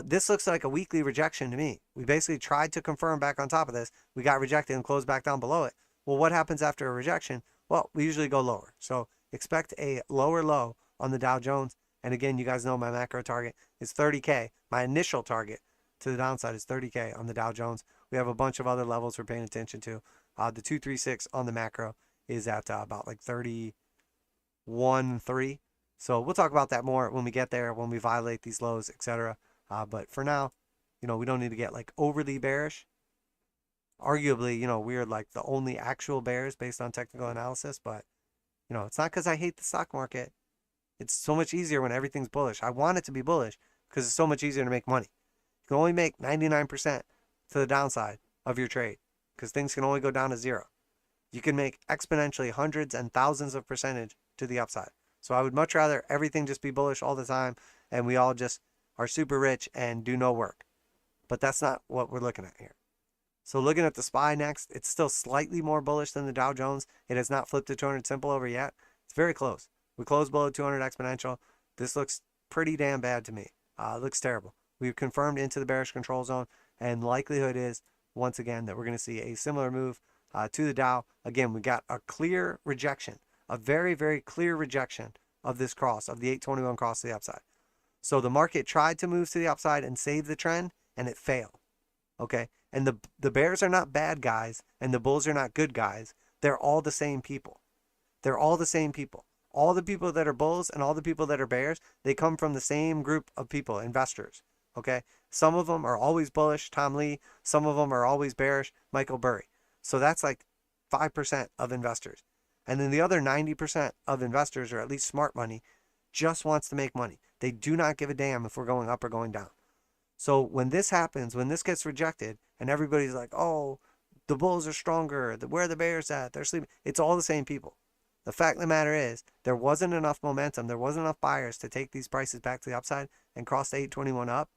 This looks like a weekly rejection to me. We basically tried to confirm back on top of this. We got rejected and closed back down below it. Well, what happens after a rejection? Well, we usually go lower. So expect a lower low on the Dow Jones. And again, you guys know my macro target is 30K. My initial target to the downside is 30K on the Dow Jones. We have a bunch of other levels we're paying attention to. The 236 on the macro is at about like 31.3. So we'll talk about that more when we get there, when we violate these lows, etc. But for now, we don't need to get like overly bearish. Arguably, we're like the only actual bears based on technical analysis, but it's not because I hate the stock market. It's so much easier when everything's bullish. I want it to be bullish because it's so much easier to make money. You can only make 99% to the downside of your trade because things can only go down to zero. You can make exponentially hundreds and thousands of percentage to the upside. So I would much rather everything just be bullish all the time and we all just are super rich and do no work. But that's not what we're looking at here. So looking at the SPY next, it's still slightly more bullish than the Dow Jones. It has not flipped to 200 simple over yet. It's very close. We closed below 200 exponential. This looks pretty damn bad to me. It looks terrible. We've confirmed into the bearish control zone, and likelihood is, once again, that we're going to see a similar move to the Dow. Again, we got a clear rejection, a very, very clear rejection of this cross, of the 821 cross to the upside. So the market tried to move to the upside and save the trend, and it failed. Okay? And the bears are not bad guys, and the bulls are not good guys. They're all the same people. They're all the same people. All the people that are bulls and all the people that are bears, they come from the same group of people, investors. Okay? Some of them are always bullish, Tom Lee. Some of them are always bearish, Michael Burry. So that's like 5% of investors. And then the other 90% of investors, or at least smart money, just wants to make money. They do not give a damn if we're going up or going down. So when this happens, when this gets rejected, and everybody's like, oh, the bulls are stronger, where are the bears at? They're sleeping. It's all the same people. The fact of the matter is, there wasn't enough momentum, there wasn't enough buyers to take these prices back to the upside and cross the 821 up,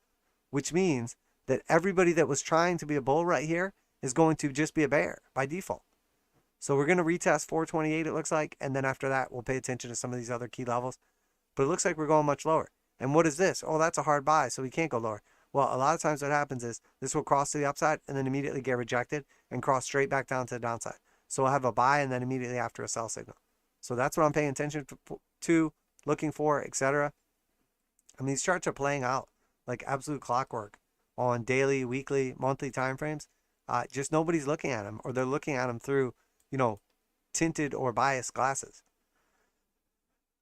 which means that everybody that was trying to be a bull right here is going to just be a bear by default. So we're going to retest 428, it looks like, and then after that, we'll pay attention to some of these other key levels. But it looks like we're going much lower. And what is this? Oh, that's a hard buy, so we can't go lower. Well, a lot of times what happens is this will cross to the upside and then immediately get rejected and cross straight back down to the downside. So we'll have a buy and then immediately after a sell signal. So that's what I'm paying attention to, looking for, etc. I mean, these charts are playing out like absolute clockwork on daily, weekly, monthly time frames. Just nobody's looking at them, or they're looking at them through, tinted or biased glasses.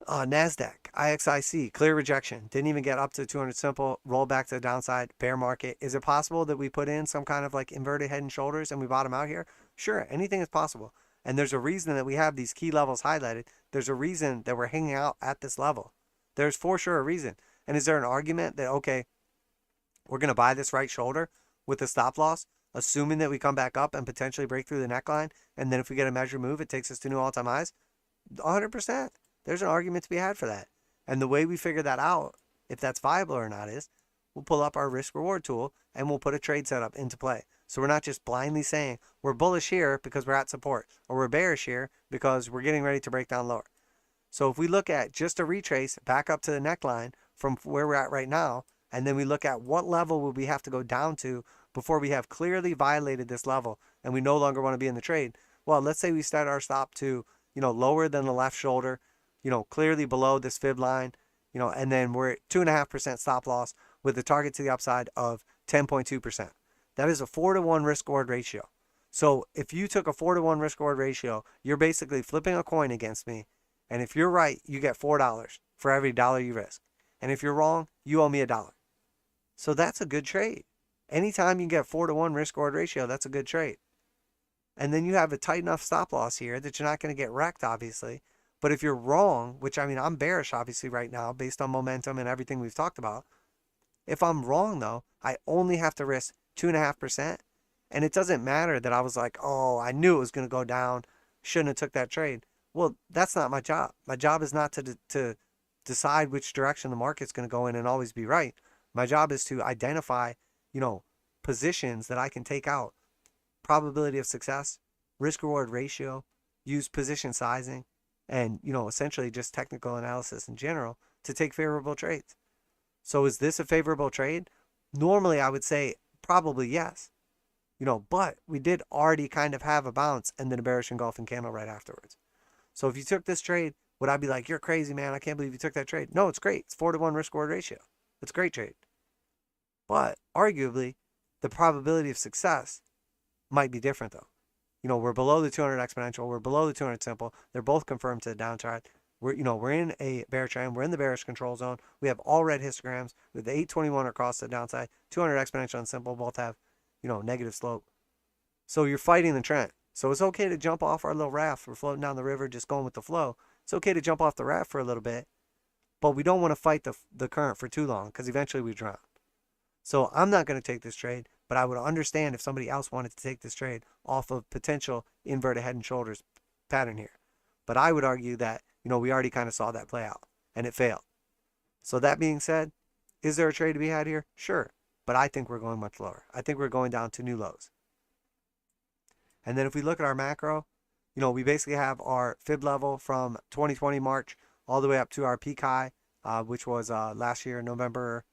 NASDAQ, IXIC, clear rejection. Didn't even get up to 200 simple, roll back to the downside, bear market. Is it possible that we put in some kind of like inverted head and shoulders and we bottom out here? Sure, anything is possible. And there's a reason that we have these key levels highlighted. There's a reason that we're hanging out at this level. There's for sure a reason. And is there an argument that, okay, we're going to buy this right shoulder with a stop loss, assuming that we come back up and potentially break through the neckline, and then if we get a measured move, it takes us to new all-time highs? 100%. There's an argument to be had for that. And the way we figure that out, if that's viable or not, is we'll pull up our risk-reward tool and we'll put a trade setup into play. So we're not just blindly saying we're bullish here because we're at support, or we're bearish here because we're getting ready to break down lower. So if we look at just a retrace back up to the neckline from where we're at right now, and then we look at what level will we have to go down to before we have clearly violated this level and we no longer want to be in the trade. Well, let's say we start our stop to, lower than the left shoulder, clearly below this fib line, and then we're at 2.5% stop loss with a target to the upside of 10.2%. That is a 4-to-1 risk-reward ratio. So if you took a 4-to-1 risk-reward ratio, you're basically flipping a coin against me. And if you're right, you get $4 for every dollar you risk. And if you're wrong, you owe me $1. So that's a good trade. Anytime you get 4-to-1 risk-reward ratio, that's a good trade. And then you have a tight enough stop loss here that you're not going to get wrecked, obviously. But if you're wrong, which I'm bearish, obviously, right now, based on momentum and everything we've talked about. If I'm wrong, though, I only have to risk 2.5%. And it doesn't matter that I was like, oh, I knew it was going to go down. Shouldn't have took that trade. Well, that's not my job. My job is not to decide which direction the market's going to go in and always be right. My job is to identify, positions that I can take out. Probability of success, risk-reward ratio, use position sizing, and, essentially just technical analysis in general to take favorable trades. So is this a favorable trade? Normally, I would say probably yes. But we did already kind of have a bounce and then a bearish engulfing candle right afterwards. So if you took this trade, would I be like, you're crazy, man, I can't believe you took that trade? No, it's great. It's 4-to-1 risk-reward ratio. It's a great trade. But arguably, the probability of success might be different though. We're below the 200 exponential, we're below the 200 simple. They're both confirmed to the downside. We're in a bear trend, we're in the bearish control zone. We have all red histograms with the 821 across the downside, 200 exponential and simple both have, negative slope. So you're fighting the trend. So it's okay to jump off our little raft. We're floating down the river, just going with the flow. It's okay to jump off the raft for a little bit, but we don't want to fight the current for too long because eventually we drown. So I'm not going to take this trade, but I would understand if somebody else wanted to take this trade off of potential inverted head and shoulders pattern here. But I would argue that, we already kind of saw that play out and it failed. So that being said, is there a trade to be had here? Sure. But I think we're going much lower. I think we're going down to new lows. And then if we look at our macro, we basically have our fib level from 2020 March all the way up to our peak high, which was last year, November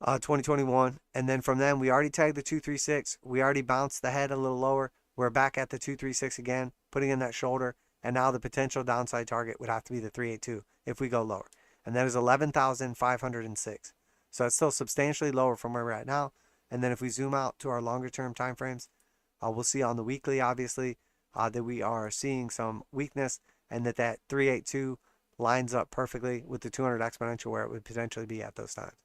2021. And then from then, we already tagged the 236. We already bounced the head a little lower. We're back at the 236 again, putting in that shoulder. And now the potential downside target would have to be the 382 if we go lower. And that is 11,506. So it's still substantially lower from where we're at now. And then if we zoom out to our longer term time frames, we'll see on the weekly, obviously, that we are seeing some weakness, and that 382 lines up perfectly with the 200 exponential where it would potentially be at those times.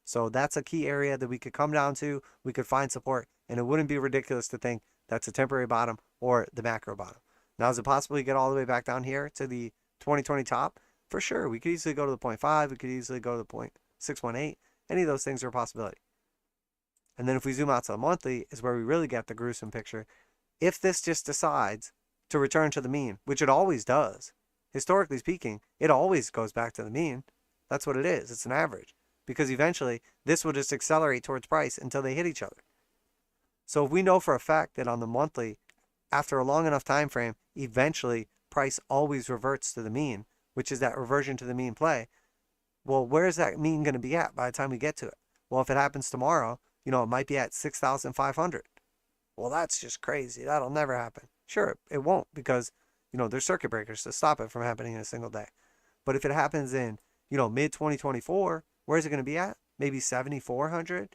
So that's a key area that we could come down to. We could find support, and it wouldn't be ridiculous to think that's a temporary bottom or the macro bottom. Now, is it possible we get all the way back down here to the 2020 top? For sure. We could easily go to the 0.5. We could easily go to the 0.618. Any of those things are a possibility. And then if we zoom out to the monthly is where we really get the gruesome picture. If this just decides to return to the mean, which it always does, historically speaking, it always goes back to the mean. That's what it is. It's an average. Because eventually, this will just accelerate towards price until they hit each other. So if we know for a fact that on the monthly, after a long enough time frame, eventually price always reverts to the mean, which is that reversion to the mean play, well, where is that mean going to be at by the time we get to it? Well, if it happens tomorrow, it might be at 6,500. Well, that's just crazy. That'll never happen. Sure, it won't because, there's circuit breakers to stop it from happening in a single day. But if it happens in, mid-2024, where is it going to be at? Maybe 7,400?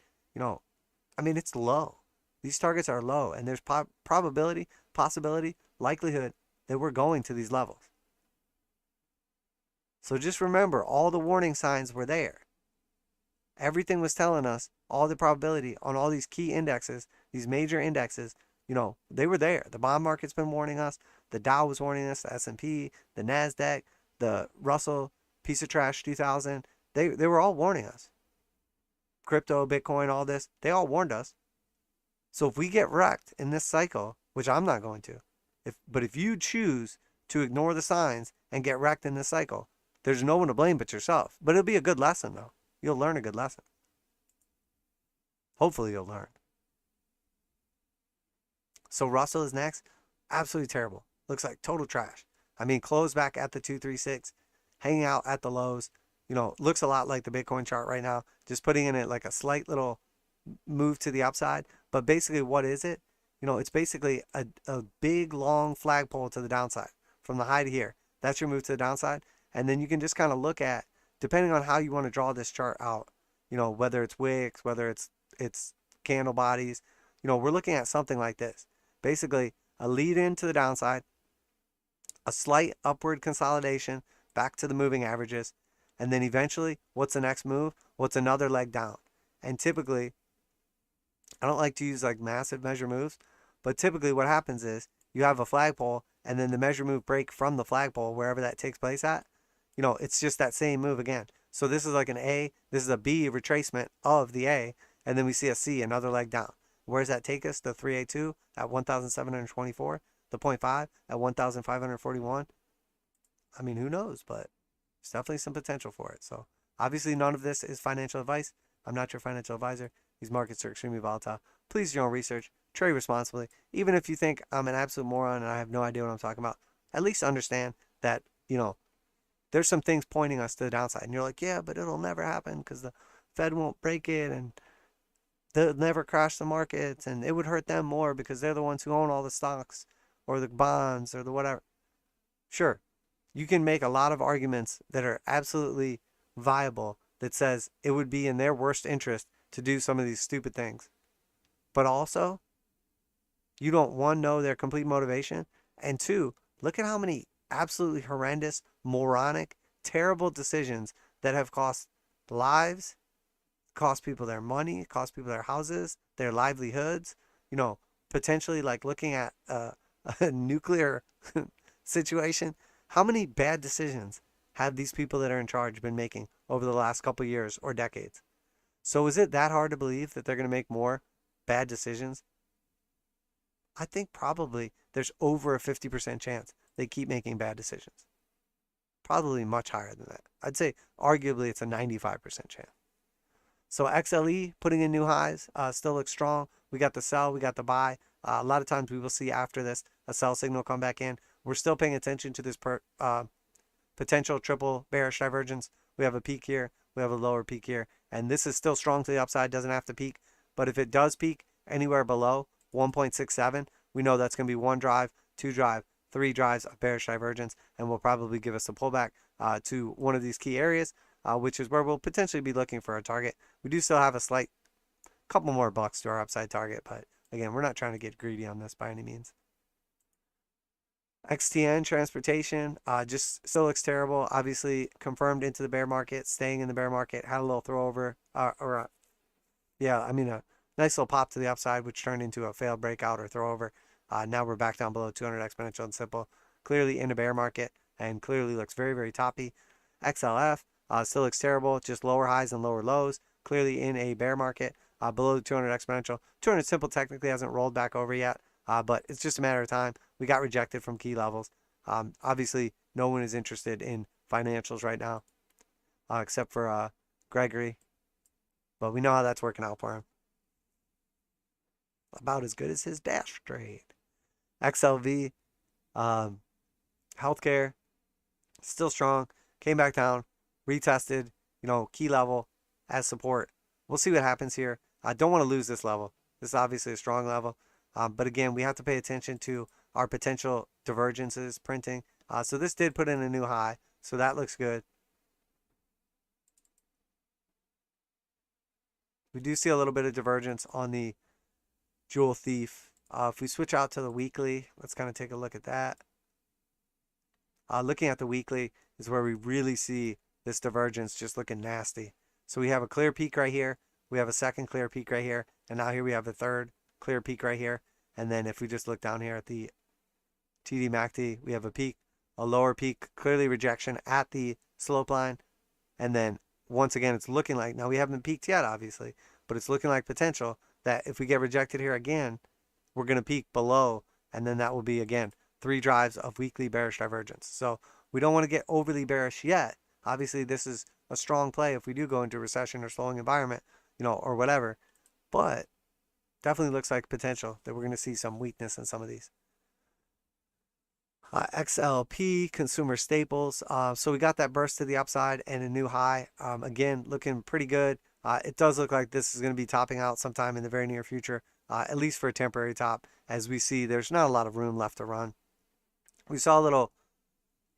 It's low. These targets are low, and there's probability, possibility, likelihood that we're going to these levels. So just remember, all the warning signs were there. Everything was telling us, all the probability on all these key indexes, these major indexes, they were there. The bond market's been warning us. The Dow was warning us, the S&P, the NASDAQ, the Russell, piece of trash 2000. They were all warning us. Crypto, Bitcoin, all this, they all warned us. So if we get wrecked in this cycle, which I'm not going to, but if you choose to ignore the signs and get wrecked in this cycle, there's no one to blame but yourself. But it'll be a good lesson, though. You'll learn a good lesson. Hopefully you'll learn. So Russell is next. Absolutely terrible. Looks like total trash. Closed back at the 236, hanging out at the lows. Looks a lot like the Bitcoin chart right now. Just putting in it like a slight little move to the upside. But basically, what is it? It's basically a big, long flagpole to the downside from the high to here. That's your move to the downside. And then you can just kind of look at, depending on how you want to draw this chart out, whether it's wicks, whether it's candle bodies, we're looking at something like this. Basically, a lead in to the downside, a slight upward consolidation back to the moving averages, and then eventually, what's the next move? What's another leg down? And typically, I don't like to use like massive measure moves, but typically what happens is you have a flagpole and then the measure move break from the flagpole, wherever that takes place at, it's just that same move again. So this is like an A, this is a B retracement of the A, and then we see a C, another leg down. Where does that take us? The 382 at 1,724, the 0.5 at 1,541. Who knows, but there's definitely some potential for it. So obviously none of this is financial advice. I'm not your financial advisor. These markets are extremely volatile. Please do your own research. Trade responsibly. Even if you think I'm an absolute moron and I have no idea what I'm talking about, at least understand that, there's some things pointing us to the downside. And you're like, yeah, but it'll never happen because the Fed won't break it and they'll never crash the markets and it would hurt them more because they're the ones who own all the stocks or the bonds or the whatever. Sure, you can make a lot of arguments that are absolutely viable that says it would be in their worst interest to do some of these stupid things. But also, you don't, one, know their complete motivation, and two, look at how many absolutely horrendous, moronic, terrible decisions that have cost lives, cost people their money, cost people their houses, their livelihoods, potentially like looking at a nuclear situation. How many bad decisions have these people that are in charge been making over the last couple years or decades? So is it that hard to believe that they're going to make more bad decisions? I think probably there's over a 50% chance they keep making bad decisions. Probably much higher than that. I'd say arguably it's a 95% chance. So XLE putting in new highs still looks strong. We got the sell, we got the buy. A lot of times we will see after this a sell signal come back in. We're still paying attention to this potential triple bearish divergence. We have a peak here, we have a lower peak here, and this is still strong to the upside, doesn't have to peak. But if it does peak anywhere below 1.67, we know that's going to be one drive, two drive, three drives of bearish divergence, and will probably give us a pullback to one of these key areas, which is where we'll potentially be looking for a target. We do still have a slight couple more bucks to our upside target, but again, we're not trying to get greedy on this by any means. XTN transportation just still looks terrible. Obviously confirmed into the bear market, staying in the bear market, had a little throw over yeah, I mean a nice little pop to the upside, which turned into a failed breakout or throw over. Now we're back down below 200 exponential and simple, clearly in a bear market, and clearly looks very, very toppy. XLF still looks terrible, just lower highs and lower lows, clearly in a bear market, below the 200 exponential. 200 simple technically hasn't rolled back over yet, but it's just a matter of time. We got rejected from key levels. Obviously, no one is interested in financials right now, except for Gregory, but we know how that's working out for him. About as good as his dash trade. XLV, healthcare, still strong, came back down, retested, key level as support. We'll see what happens here. I don't want to lose this level. This is obviously a strong level. But again, we have to pay attention to our potential divergences printing. So this did put in a new high, so that looks good. We do see a little bit of divergence on the Jewel Thief. If we switch out to the weekly, let's kind of take a look at that. Looking at the weekly is where we really see this divergence just looking nasty. So we have a clear peak right here. We have a second clear peak right here. And now here we have a third clear peak right here. And then if we just look down here at the TDMACD, we have a peak, a lower peak, clearly rejection at the slope line. And then once again, it's looking like, now we haven't peaked yet, obviously, but it's looking like potential that if we get rejected here again, we're going to peak below. And then that will be, again, 3 drives of weekly bearish divergence. So we don't want to get overly bearish yet. Obviously, this is a strong play if we do go into recession or slowing environment, or whatever. But definitely looks like potential that we're going to see some weakness in some of these. XLP, consumer staples. So we got that burst to the upside and a new high. Again, looking pretty good. It does look like this is going to be topping out sometime in the very near future, at least for a temporary top. As we see, there's not a lot of room left to run. We saw a little,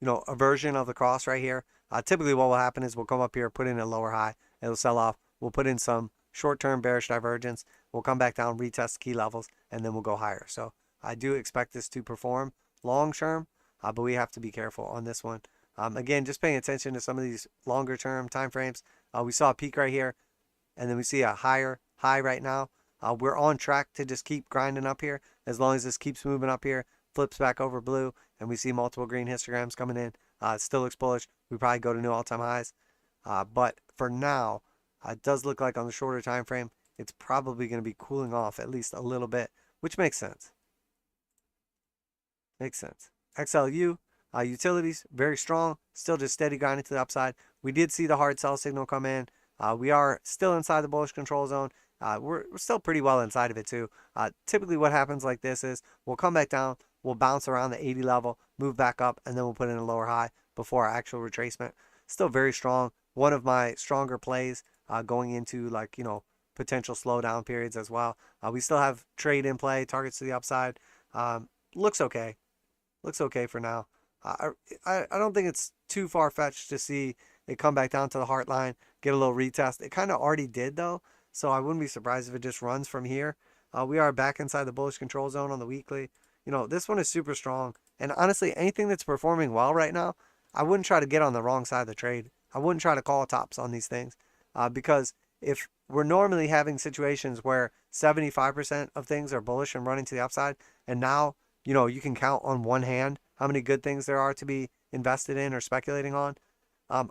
aversion of the cross right here. Typically what will happen is we'll come up here, put in a lower high, it'll sell off. We'll put in some short-term bearish divergence. We'll come back down, retest key levels, and then we'll go higher. So I do expect this to perform long-term, but we have to be careful on this one. Again, just paying attention to some of these longer-term time frames. We saw a peak right here, and then we see a higher high right now. We're on track to just keep grinding up here. As long as this keeps moving up here, flips back over blue, and we see multiple green histograms coming in. It still looks bullish. We probably go to new all-time highs. But for now, it does look like on the shorter time frame, it's probably going to be cooling off at least a little bit, which makes sense. Makes sense. XLU, utilities, very strong. Still just steady grinding to the upside. We did see the hard sell signal come in. We are still inside the bullish control zone. We're still pretty well inside of it too. Typically what happens like this is we'll come back down, we'll bounce around the 80 level, move back up, and then we'll put in a lower high before our actual retracement. Still very strong. One of my stronger plays going into potential slowdown periods as well. We still have trade in play, targets to the upside. Looks okay. Looks okay for now. I don't think it's too far-fetched to see it come back down to the heart line, get a little retest. It kind of already did though, so I wouldn't be surprised if it just runs from here. We are back inside the bullish control zone on the weekly. This one is super strong. And honestly, anything that's performing well right now, I wouldn't try to get on the wrong side of the trade. I wouldn't try to call tops on these things because if we're normally having situations where 75% of things are bullish and running to the upside, and now, you can count on one hand how many good things there are to be invested in or speculating on,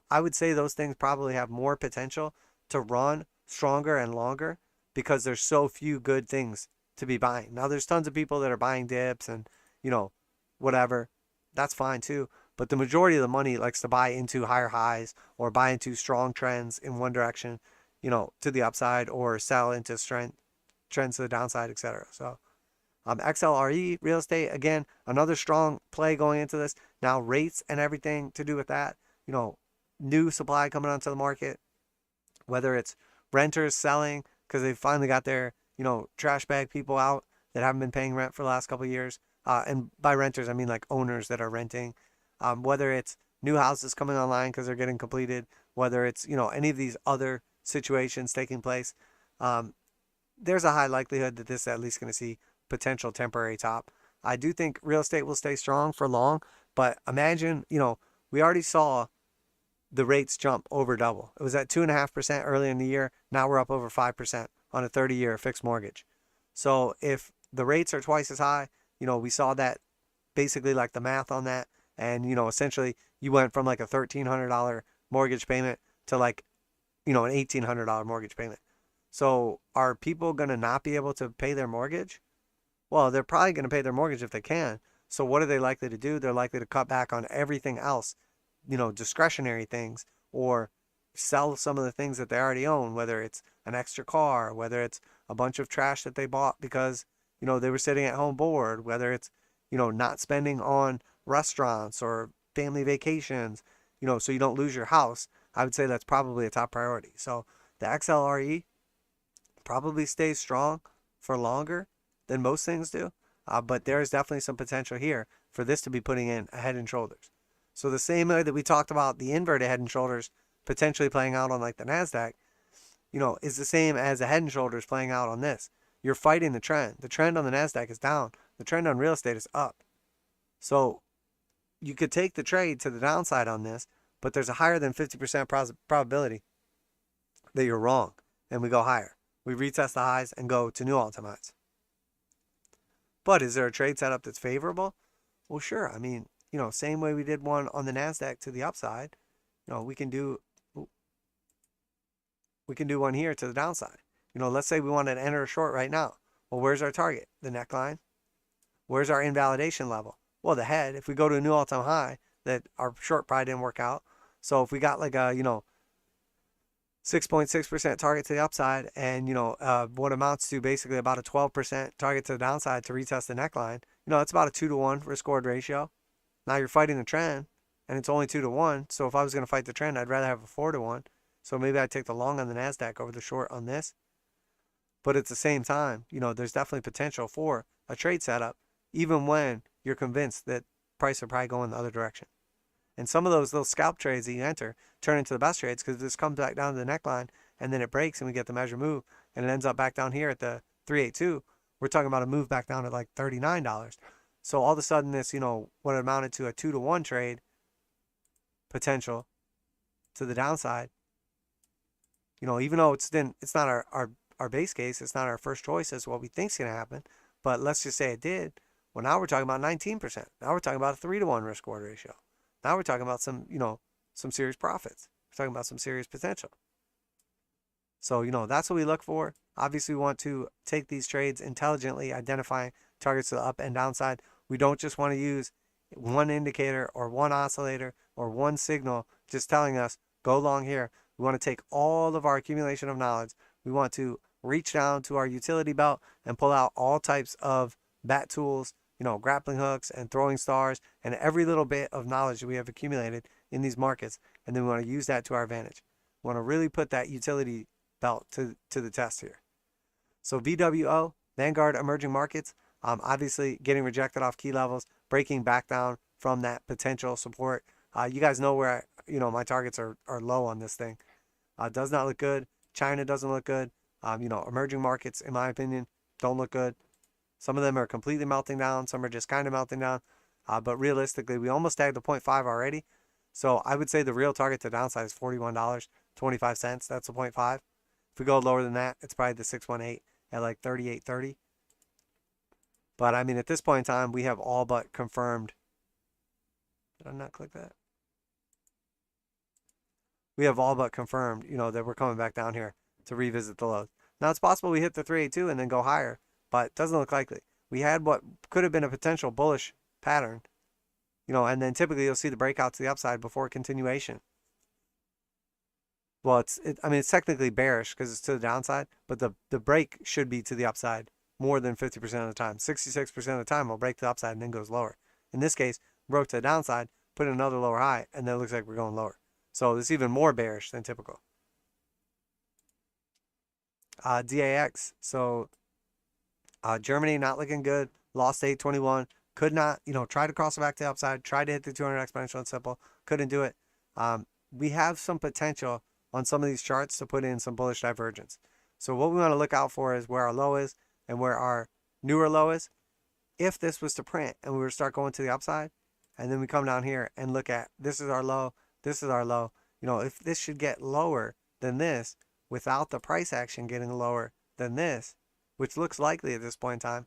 I would say those things probably have more potential to run stronger and longer because there's so few good things to be buying. Now, there's tons of people that are buying dips and, whatever. That's fine too. But the majority of the money likes to buy into higher highs or buy into strong trends in one direction, to the upside, or sell into trends to the downside, etc. So XLRE, real estate, again, another strong play going into this. Now rates and everything to do with that, new supply coming onto the market, whether it's renters selling because they finally got their, trash bag people out that haven't been paying rent for the last couple of years. And by renters, I mean like owners that are renting. Whether it's new houses coming online because they're getting completed, whether it's, any of these other situations taking place, there's a high likelihood that this is at least going to see potential temporary top. I do think real estate will stay strong for long, but imagine, we already saw the rates jump over double. It was at 2.5% early in the year. Now we're up over 5% on a 30-year fixed mortgage. So if the rates are twice as high, we saw that basically like the math on that. And, essentially you went from like a $1,300 mortgage payment to like, an $1,800 mortgage payment. So are people going to not be able to pay their mortgage? Well, they're probably going to pay their mortgage if they can. So what are they likely to do? They're likely to cut back on everything else, discretionary things, or sell some of the things that they already own, whether it's an extra car, whether it's a bunch of trash that they bought because, they were sitting at home bored, whether it's, not spending on restaurants or family vacations, so you don't lose your house. I would say that's probably a top priority. So the XLRE probably stays strong for longer than most things do, but there is definitely some potential here for this to be putting in a head and shoulders. So the same way that we talked about the inverted head and shoulders potentially playing out on like the NASDAQ, is the same as a head and shoulders playing out on this. You're fighting the trend. The trend on the NASDAQ is down. The trend on real estate is up. So you could take the trade to the downside on this, but there's a higher than 50% probability that you're wrong and we go higher. We retest the highs and go to new all-time highs. But is there a trade setup that's favorable? Well, sure. I mean, same way we did one on the NASDAQ to the upside, we can do one here to the downside. Let's say we wanted to enter a short right now. Well, where's our target? The neckline. Where's our invalidation level? Well, the head. If we go to a new all-time high, that our short probably didn't work out. So if we got like a, 6.6% target to the upside and, what amounts to basically about a 12% target to the downside to retest the neckline, it's about a 2-to-1 risk-reward ratio. Now you're fighting the trend and it's only 2-to-1. So if I was going to fight the trend, I'd rather have a 4-to-1. So maybe I'd take the long on the NASDAQ over the short on this. But at the same time, there's definitely potential for a trade setup, even when you're convinced that price will probably go in the other direction. And some of those little scalp trades that you enter turn into the best trades because this comes back down to the neckline and then it breaks and we get the measure move and it ends up back down here at the 382. We're talking about a move back down to like $39. So all of a sudden this, what amounted to a 2-to-1 trade potential to the downside, even though it's not our base case, it's not our first choice as what we think is going to happen, but let's just say it did. Well, now we're talking about 19%. Now we're talking about a 3-to-1 risk reward ratio. Now we're talking about some serious profits. We're talking about some serious potential. So, that's what we look for. Obviously, we want to take these trades intelligently, identifying targets to the up and downside. We don't just want to use one indicator or one oscillator or one signal just telling us, go long here. We want to take all of our accumulation of knowledge. We want to reach down to our utility belt and pull out all types of bat tools, grappling hooks and throwing stars and every little bit of knowledge that we have accumulated in these markets. And then we want to use that to our advantage. We want to really put that utility belt to the test here. So VWO, Vanguard Emerging Markets, obviously getting rejected off key levels, breaking back down from that potential support. You guys know where my targets are low on this thing. Does not look good. China doesn't look good. Emerging markets, in my opinion, don't look good. Some of them are completely melting down. Some are just kind of melting down. But realistically, we almost tagged the 0.5 already. So I would say the real target to downside is $41.25. That's the 0.5. If we go lower than that, it's probably the 618 at like 38.30. But I mean, at this point in time, we have all but confirmed. Did I not click that? We have all but confirmed, that we're coming back down here to revisit the lows. Now, it's possible we hit the 382 and then go higher, but it doesn't look likely. We had what could have been a potential bullish pattern, and then typically you'll see the breakout to the upside before continuation. Well, it's technically bearish because it's to the downside, but the break should be to the upside more than 50% of the time. 66% of the time, we'll break to the upside and then goes lower. In this case, broke to the downside, put in another lower high, and then it looks like we're going lower. So it's even more bearish than typical. DAX. So Germany not looking good. Lost 821. Could not, tried to cross it back to the upside. Tried to hit the 200 exponential and simple. Couldn't do it. We have some potential on some of these charts to put in some bullish divergence. So what we want to look out for is where our low is and where our newer low is. if this was to print and we were to start going to the upside, and then we come down here and look at, this is our low, this is our low. You know, if this should get lower than this without the price action getting lower than this, which looks likely at this point in time,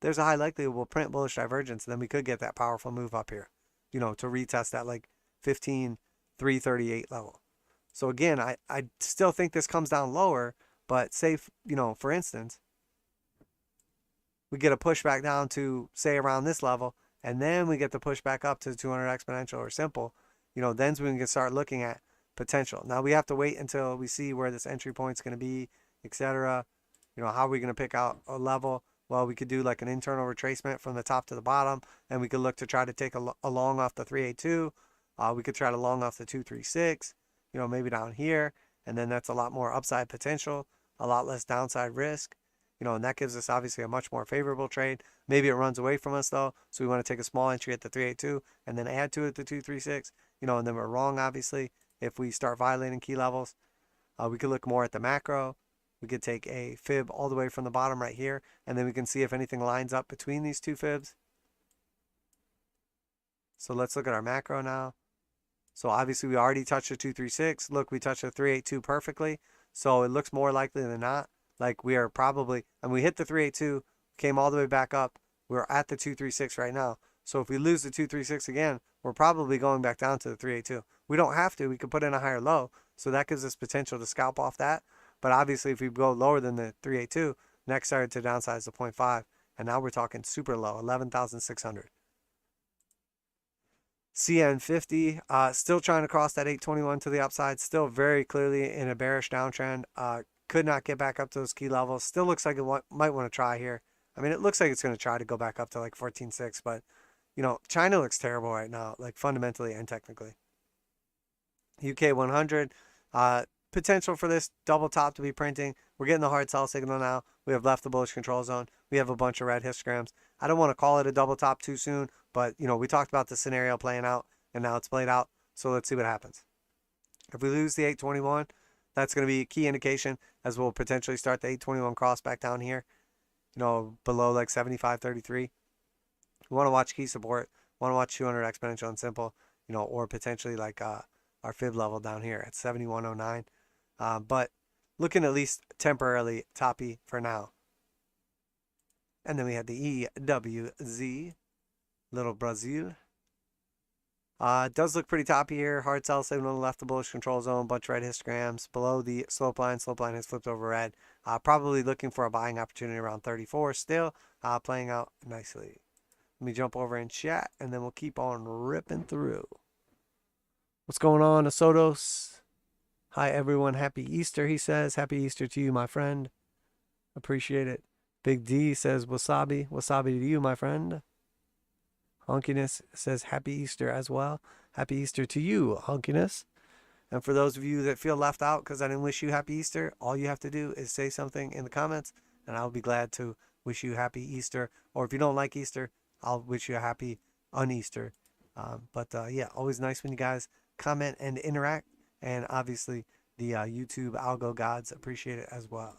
there's a high likelihood we'll print bullish divergence, and then we could get that powerful move up here, you know, to retest that like 15,338 level. So again, I still think this comes down lower, but say, you know, for instance, we get a pushback down to, say, around this level, and then we get the pushback up to the 200 exponential or simple, you know, then we can start looking at potential. Now we have to wait until we see where this entry point's going to be, etc. You know, how are we going to pick out a level? Well, we could do like an internal retracement from the top to the bottom, and we could look to try to take a long off the 382. We could try to long off the 236, you know, maybe down here, and then that's a lot more upside potential, a lot less downside risk. You know, and that gives us obviously a much more favorable trade. Maybe it runs away from us though, so we want to take a small entry at the 382 and then add to it the 236. You know, and then we're wrong obviously if we start violating key levels. We could look more at the macro. We could take a fib all the way from the bottom right here, and then we can see if anything lines up between these two fibs. So let's look at our macro now. So obviously we already touched the 236. Look, we touched the 382 perfectly. So it looks more likely than not like we are probably, and we hit the 382, came all the way back up. We're at the 236 right now. So if we lose the 236 again, we're probably going back down to the 382. We don't have to. We could put in a higher low. So that gives us potential to scalp off that. But obviously if we go lower than the 382, next target to downside is the 0.5. And now we're talking super low, 11,600. CN50, still trying to cross that 821 to the upside. Still very clearly in a bearish downtrend. Could not get back up to those key levels. Still looks like it might want to try here. I mean, it looks like it's going to try to go back up to like 14.6, but, you know, China looks terrible right now, like fundamentally and technically. UK 100, potential for this double top to be printing. We're getting the hard sell signal now. We have left the bullish control zone. We have a bunch of red histograms. I don't want to call it a double top too soon, but, you know, we talked about the scenario playing out, and now it's played out. So let's see what happens. If we lose the 821, that's going to be a key indication as we'll potentially start the 821 cross back down here, you know, below like 75.33. We want to watch key support, want to watch 200 exponential and simple, you know, or potentially like our fib level down here at 71.09. But looking at least temporarily toppy for now. And then we had the EWZ, little Brazil. It does look pretty toppy here. Hard sell signal on the left, the bullish control zone, bunch of red histograms. Below the slope line has flipped over red. Probably looking for a buying opportunity around 34 still, playing out nicely. Let me jump over and chat, and then we'll keep on ripping through. What's going on, Asotos? Hi, everyone. Happy Easter, he says. Happy Easter to you, my friend. Appreciate it. Big D says wasabi. Wasabi to you, my friend. Honkiness says happy Easter as well. Happy Easter to you, Honkiness. And for those of you that feel left out because I didn't wish you happy Easter, all you have to do is say something in the comments, and I'll be glad to wish you happy Easter. Or if you don't like Easter, I'll wish you a happy un-Easter. Yeah, always nice when you guys comment and interact. And obviously, the YouTube algo gods appreciate it as well.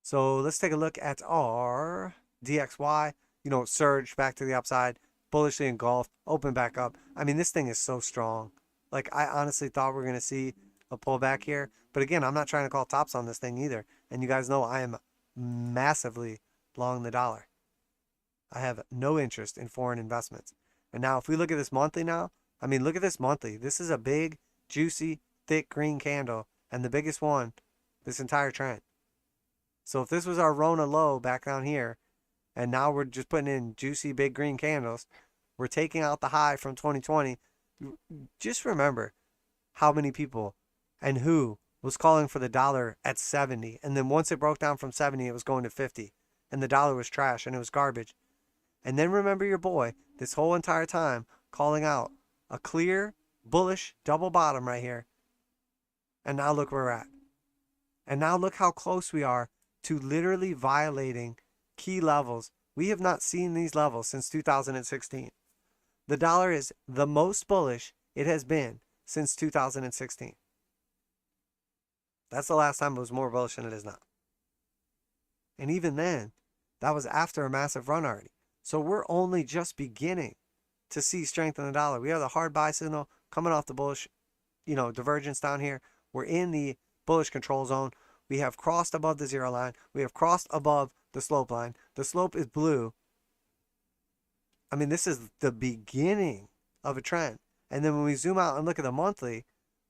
So let's take a look at our DXY. You know, surge back to the upside, bullishly engulfed, open back up. I mean, this thing is so strong. Like, I honestly thought we were going to see a pullback here. But again, I'm not trying to call tops on this thing either. And you guys know I am massively long the dollar. I have no interest in foreign investments. And now if we look at this monthly now, I mean, look at this monthly. This is a big, juicy, thick green candle. And the biggest one this entire trend. So if this was our Rona low back down here, and now we're just putting in juicy big green candles, we're taking out the high from 2020. Just remember how many people and who was calling for the dollar at 70. And then once it broke down from 70, it was going to 50. And the dollar was trash and it was garbage. And then remember your boy this whole entire time calling out a clear, bullish double bottom right here. And now look where we're at. And now look how close we are to literally violating key levels. We have not seen these levels since 2016. The dollar is the most bullish it has been since 2016. That's the last time it was more bullish than it is now. And even then, that was after a massive run already. So we're only just beginning to see strength in the dollar. We have the hard buy signal coming off the bullish, divergence down here. We're in the bullish control zone. We have crossed above the zero line. We have crossed above the slope line. The slope is blue. I mean, this is the beginning of a trend. And then when we zoom out and look at the monthly,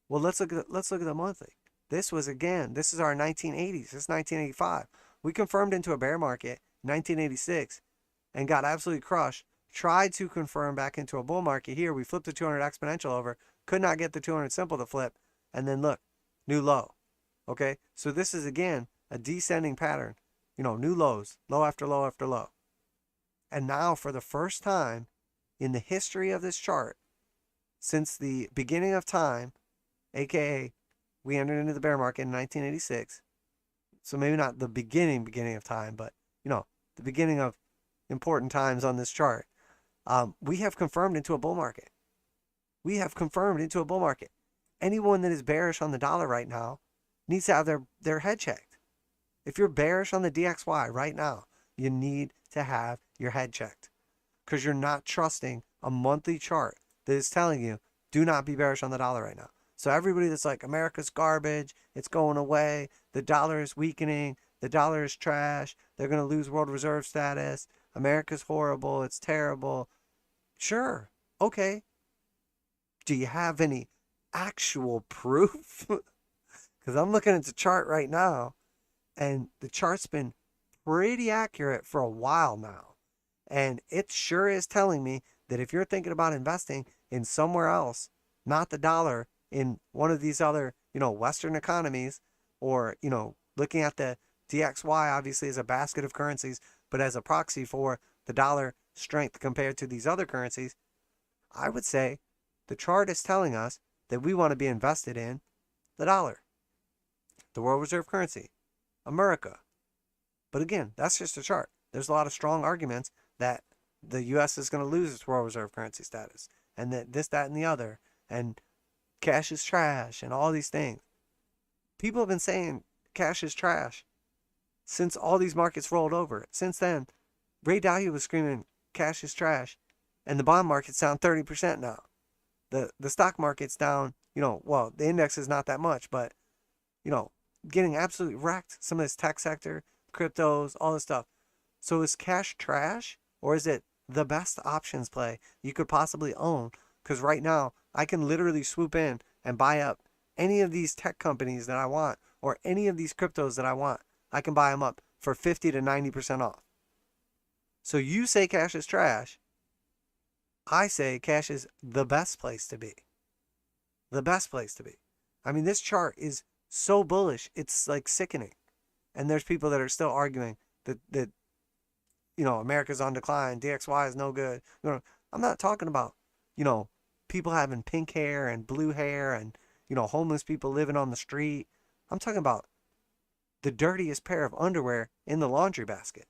well, let's look at the monthly. This is our 1980s. This is 1985. We confirmed into a bear market in 1986 and got absolutely crushed. Tried to confirm back into a bull market here. We flipped the 200 exponential over. Could not get the 200 simple to flip. And then look, new low. Okay, so this is again a descending pattern. New lows, low after low after low. And now for the first time in the history of this chart, since the beginning of time, aka we entered into the bear market in 1986. So maybe not the beginning of time, but the beginning of important times on this chart. We have confirmed into a bull market. Anyone that is bearish on the dollar right now needs to have their head checked. If you're bearish on the DXY right now, you need to have your head checked, because you're not trusting a monthly chart that is telling you do not be bearish on the dollar right now. So everybody that's like, America's garbage, it's going away, the dollar is weakening, the dollar is trash, they're going to lose world reserve status, America's horrible, it's terrible. Sure, okay. Do you have any actual proof? Because I'm looking at the chart right now, and the chart's been pretty accurate for a while now. And it sure is telling me that if you're thinking about investing in somewhere else, not the dollar, in one of these other, Western economies, or, looking at the DXY obviously as a basket of currencies, but as a proxy for the dollar strength compared to these other currencies, I would say the chart is telling us that we want to be invested in the dollar, the world reserve currency, America. But again, that's just a chart. There's a lot of strong arguments that the U.S. is going to lose its world reserve currency status, and that this, that, and the other, and cash is trash, and all these things. People have been saying cash is trash since all these markets rolled over. Since then, Ray Dalio was screaming cash is trash, and the bond market's down 30% now. The stock market's down, the index is not that much, but, getting absolutely wrecked. Some of this tech sector, cryptos, all this stuff. So is cash trash, or is it the best options play you could possibly own? Because right now, I can literally swoop in and buy up any of these tech companies that I want, or any of these cryptos that I want. I can buy them up for 50 to 90% off. So you say cash is trash. I say cash is the best place to be. The best place to be. I mean, this chart is so bullish, it's like sickening. And there's people that are still arguing that America's on decline, DXY is no good. I'm not talking about, people having pink hair and blue hair and, homeless people living on the street. I'm talking about the dirtiest pair of underwear in the laundry basket.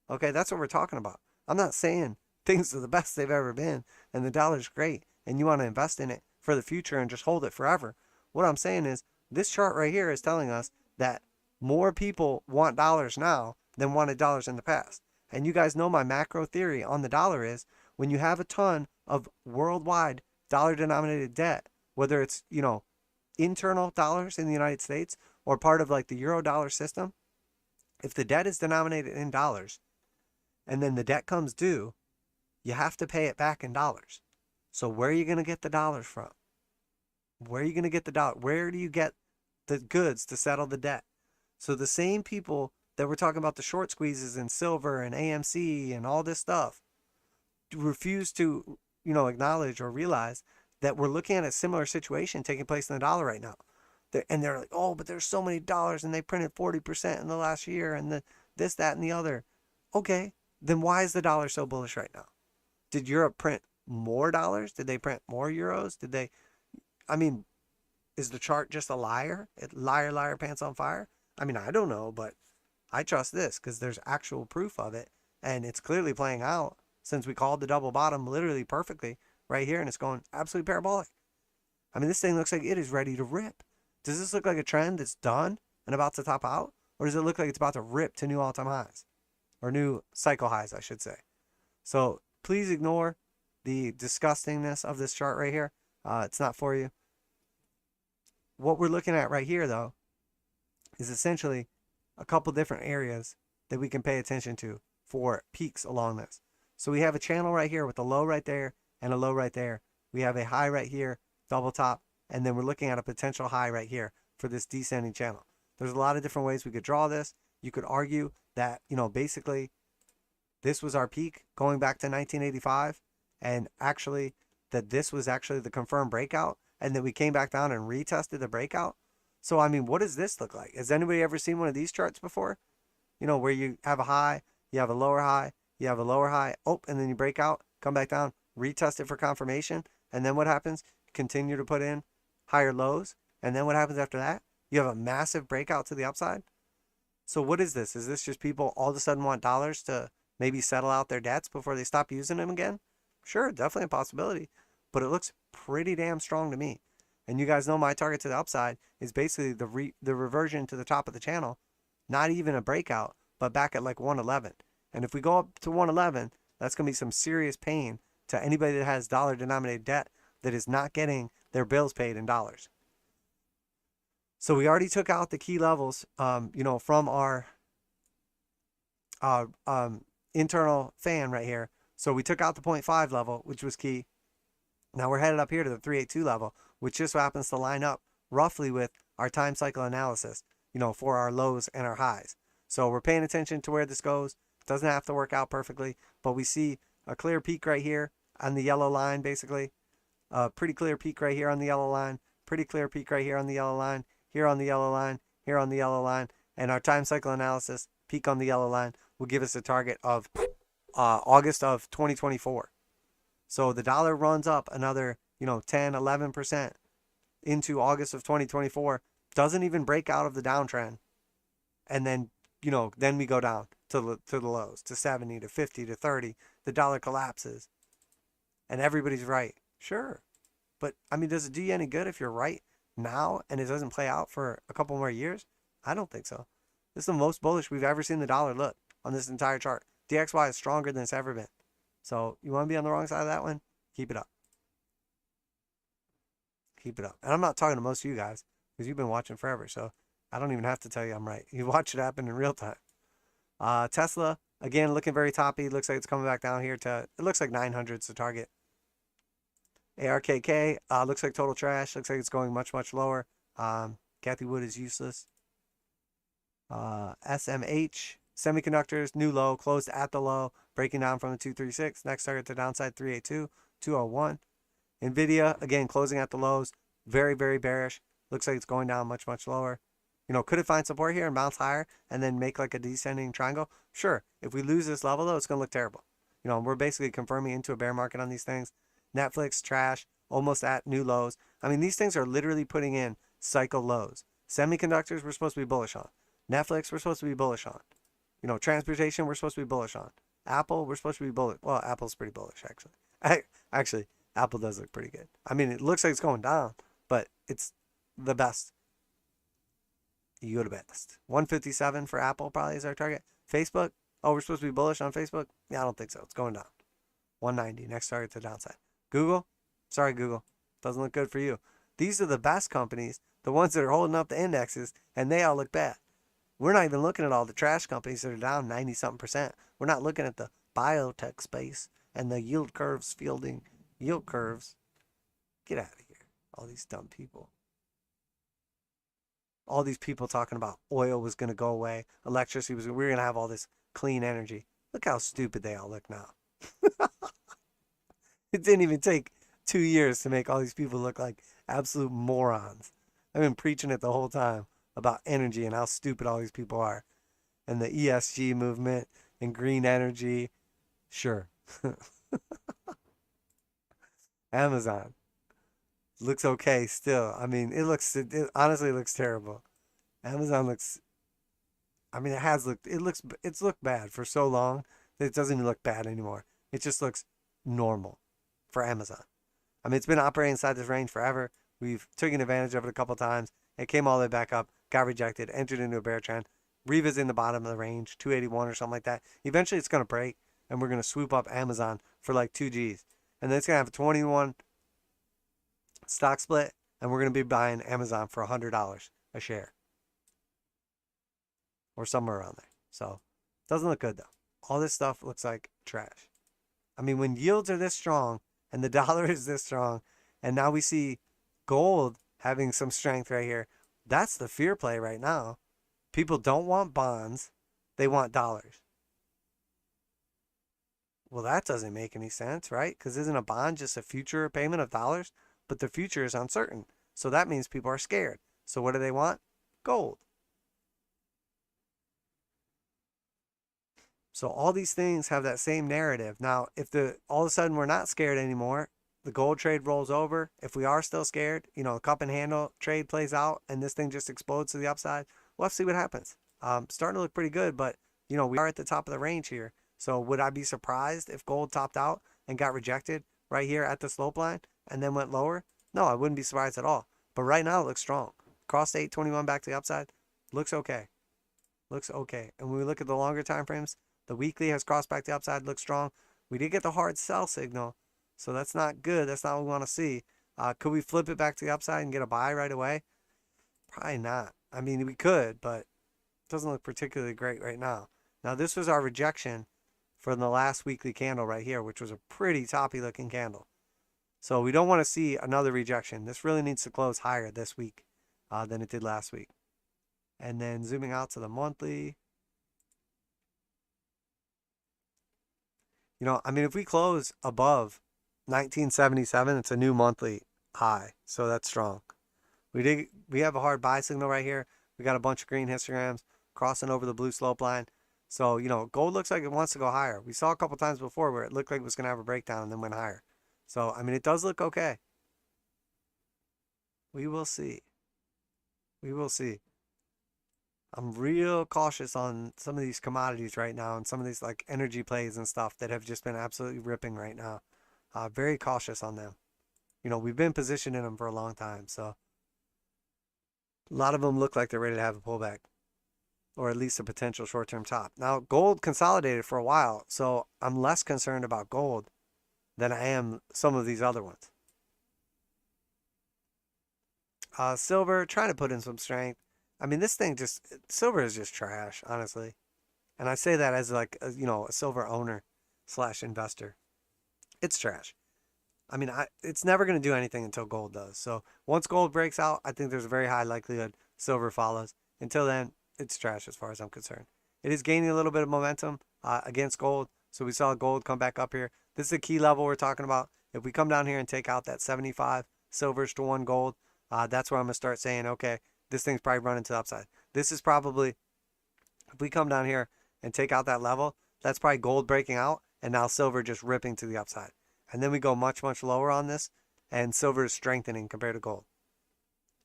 Okay, that's what we're talking about. I'm not saying things are the best they've ever been and the dollar's great and you want to invest in it for the future and just hold it forever. What I'm saying is this chart right here is telling us that more people want dollars now than wanted dollars in the past. And you guys know my macro theory on the dollar is when you have a ton of worldwide dollar-denominated debt, whether it's, internal dollars in the United States or part of like the euro dollar system, if the debt is denominated in dollars and then the debt comes due, you have to pay it back in dollars. So where are you going to get the dollars from? Where are you going to get the dollar? Where do you get the goods to settle the debt? So the same people that were talking about the short squeezes in silver and AMC and all this stuff refuse to, acknowledge or realize that we're looking at a similar situation taking place in the dollar right now. They're like, oh, but there's so many dollars and they printed 40% in the last year and this, that, and the other. Okay, then why is the dollar so bullish right now? Did Europe print more dollars? Did they print more euros? Is the chart just a liar? Liar, liar, pants on fire? I don't know, but I trust this because there's actual proof of it. And it's clearly playing out since we called the double bottom literally perfectly right here. And it's going absolutely parabolic. This thing looks like it is ready to rip. Does this look like a trend that's done and about to top out? Or does it look like it's about to rip to new all-time highs? Or new cycle highs, I should say. So please ignore the disgustingness of this chart right here. It's not for you. What we're looking at right here, though, is essentially a couple different areas that we can pay attention to for peaks along this. So we have a channel right here with a low right there and a low right there. We have a high right here, double top, and then we're looking at a potential high right here for this descending channel. There's a lot of different ways we could draw this. You could argue that, basically this was our peak going back to 1985, and actually that this was actually the confirmed breakout, and that we came back down and retested the breakout. So, I mean, what does this look like? Has anybody ever seen one of these charts before? Where you have a high, you have a lower high, you have a lower high, and then you break out, come back down, retest it for confirmation, and then what happens? Continue to put in higher lows, and then what happens after that? You have a massive breakout to the upside. So what is this? Is this just people all of a sudden want dollars to maybe settle out their debts before they stop using them again? Sure, definitely a possibility, but it looks pretty damn strong to me. And you guys know my target to the upside is basically the reversion to the top of the channel, not even a breakout, but back at like 111. And if we go up to 111, that's going to be some serious pain to anybody that has dollar denominated debt that is not getting their bills paid in dollars. So we already took out the key levels, from our internal fan right here. So we took out the 0.5 level, which was key. Now we're headed up here to the 382 level, which just happens to line up roughly with our time cycle analysis, for our lows and our highs. So we're paying attention to where this goes. It doesn't have to work out perfectly, but we see a clear peak right here on the yellow line, basically. A pretty clear peak right here on the yellow line. Pretty clear peak right here on the yellow line. Here on the yellow line. Here on the yellow line. And our time cycle analysis, peak on the yellow line, will give us a target of August of 2024. So the dollar runs up another, 10, 11% into August of 2024. Doesn't even break out of the downtrend. And then, then we go down to the lows, to 70, to 50, to 30. The dollar collapses. And everybody's right. Sure. But, I mean, does it do you any good if you're right now and it doesn't play out for a couple more years? I don't think so. This is the most bullish we've ever seen the dollar look on this entire chart. DXY is stronger than it's ever been. So you want to be on the wrong side of that one? Keep it up. Keep it up. And I'm not talking to most of you guys because you've been watching forever. So I don't even have to tell you I'm right. You watch it happen in real time. Tesla, again, looking very toppy. Looks like it's coming back down here to, it looks like 900's the target. ARKK, looks like total trash. Looks like it's going much, much lower. Kathy Wood is useless. SMH, semiconductors, new low, closed at the low, breaking down from the 236. Next target to downside 382, 201. NVIDIA, again, closing at the lows. Very, very bearish. Looks like it's going down much, much lower. Could it find support here and bounce higher and then make like a descending triangle? Sure. If we lose this level, though, it's going to look terrible. We're basically confirming into a bear market on these things. Netflix, trash, almost at new lows. I mean, these things are literally putting in cycle lows. Semiconductors, we're supposed to be bullish on. Netflix, we're supposed to be bullish on. Transportation, we're supposed to be bullish on. Apple, we're supposed to be bullish. Well, Apple's pretty bullish, actually. Actually, Apple does look pretty good. I mean, it looks like it's going down, but it's the best. You go to best. 157 for Apple probably is our target. Facebook, we're supposed to be bullish on Facebook? Yeah, I don't think so. It's going down. 190, next target to downside. Google, sorry, Google. Doesn't look good for you. These are the best companies, the ones that are holding up the indexes, and they all look bad. We're not even looking at all the trash companies that are down 90-something%. We're not looking at the biotech space and the yield curves fielding yield curves. Get out of here. All these dumb people. All these people talking about oil was going to go away. Electricity we were going to have all this clean energy. Look how stupid they all look now. It didn't even take 2 years to make all these people look like absolute morons. I've been preaching it the whole time about energy and how stupid all these people are. And the ESG movement and green energy. Sure. Amazon looks okay still. I mean, it honestly looks terrible. Amazon looks, I mean, it's looked bad for so long that it doesn't even look bad anymore. It just looks normal for Amazon. I mean, it's been operating inside this range forever. We've taken advantage of it a couple times. It came all the way back up, got rejected, entered into a bear trend, revisiting the bottom of the range, 281 or something like that. Eventually, it's going to break. and we're going to swoop up Amazon for like 2 G's. And then it's going to have a 21 stock split, and we're going to be buying Amazon for $100 a share or somewhere around there. So it doesn't look good though. All this stuff looks like trash. I mean, when yields are this strong and the dollar is this strong, and now we see gold having some strength right here, that's the fear play right now. People don't want bonds, they want dollars. Well, that doesn't make any sense, right? Because isn't a bond just a future payment of dollars? But the future is uncertain. So that means people are scared. So what do they want? Gold. So all these things have that same narrative. Now, if all of a sudden we're not scared anymore, the gold trade rolls over. If we are still scared, the cup and handle trade plays out and this thing just explodes to the upside, we'll have to see what happens. Starting to look pretty good, but we are at the top of the range here. So would I be surprised if gold topped out and got rejected right here at the slope line and then went lower? No, I wouldn't be surprised at all. But right now it looks strong. Crossed 821 back to the upside. Looks okay. Looks okay. And when we look at the longer time frames, the weekly has crossed back to the upside, looks strong. We did get the hard sell signal, so that's not good. That's not what we want to see. Could we flip it back to the upside and get a buy right away? Probably not. I mean, we could, but it doesn't look particularly great right now. Now, this was our rejection from the last weekly candle right here, which was a pretty toppy looking candle. So we don't want to see another rejection. This really needs to close higher this week than it did last week. And then zooming out to the monthly. I mean, if we close above 1977, it's a new monthly high. So that's strong. We have a hard buy signal right here. We got a bunch of green histograms crossing over the blue slope line. So, gold looks like it wants to go higher. We saw a couple times before where it looked like it was going to have a breakdown and then went higher. So, I mean, it does look okay. We will see. We will see. I'm real cautious on some of these commodities right now and some of these like energy plays and stuff that have just been absolutely ripping right now. Very cautious on them. We've been positioned in them for a long time. So a lot of them look like they're ready to have a pullback or at least a potential short-term top. Now, gold consolidated for a while, so I'm less concerned about gold than I am some of these other ones. Silver, trying to put in some strength. I mean, this thing silver is just trash, honestly. And I say that as like, a silver owner / investor. It's trash. I mean, it's never going to do anything until gold does. So once gold breaks out, I think there's a very high likelihood silver follows. Until then, it's trash as far as I'm concerned. It is gaining a little bit of momentum against gold. So we saw gold come back up here. This is a key level we're talking about. If we come down here and take out that 75 silvers to 1 gold, that's where I'm going to start saying, okay, this thing's probably running to the upside. This is probably, if we come down here and take out that level, that's probably gold breaking out and now silver just ripping to the upside. And then we go much, much lower on this and silver is strengthening compared to gold.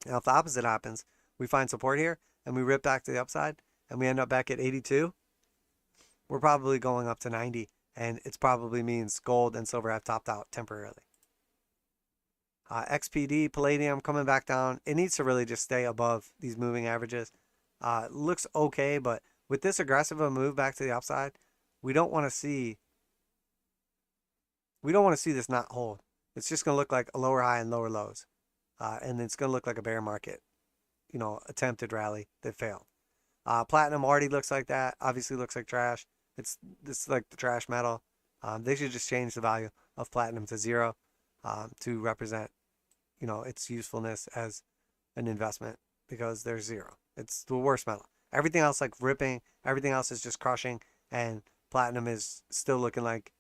Now, if the opposite happens, we find support here and we rip back to the upside and we end up back at 82, we're probably going up to 90 and it probably means gold and silver have topped out temporarily. XPD, palladium coming back down. It needs to really just stay above these moving averages. Looks okay, but with this aggressive a move back to the upside, we don't want to see this not hold. It's just going to look like a lower high and lower lows. And it's going to look like a bear market, attempted rally that failed. Platinum already looks like that. Obviously looks like trash. It's like the trash metal. They should just change the value of platinum to 0 to represent its usefulness as an investment because there's 0. It's the worst metal. Everything else like ripping, everything else is just crushing, and platinum is still looking like,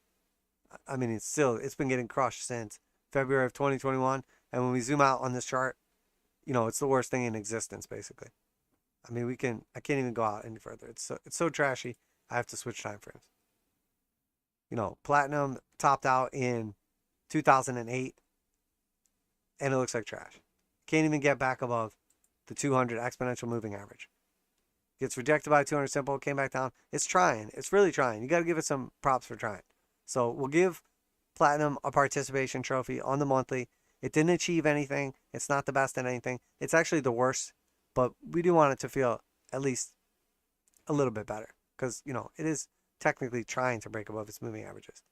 I mean, it's been getting crushed since February of 2021. And when we zoom out on this chart, it's the worst thing in existence, basically. I mean, I can't even go out any further. It's so trashy. I have to switch time frames. Platinum topped out in 2008 and it looks like trash. Can't even get back above the 200 exponential moving average. Gets rejected by 200 simple, came back down. It's trying. It's really trying. You got to give it some props for trying. So we'll give platinum a participation trophy on the monthly. It didn't achieve anything. It's not the best at anything. It's actually the worst, but we do want it to feel at least a little bit better because, it is technically trying to break above its moving averages.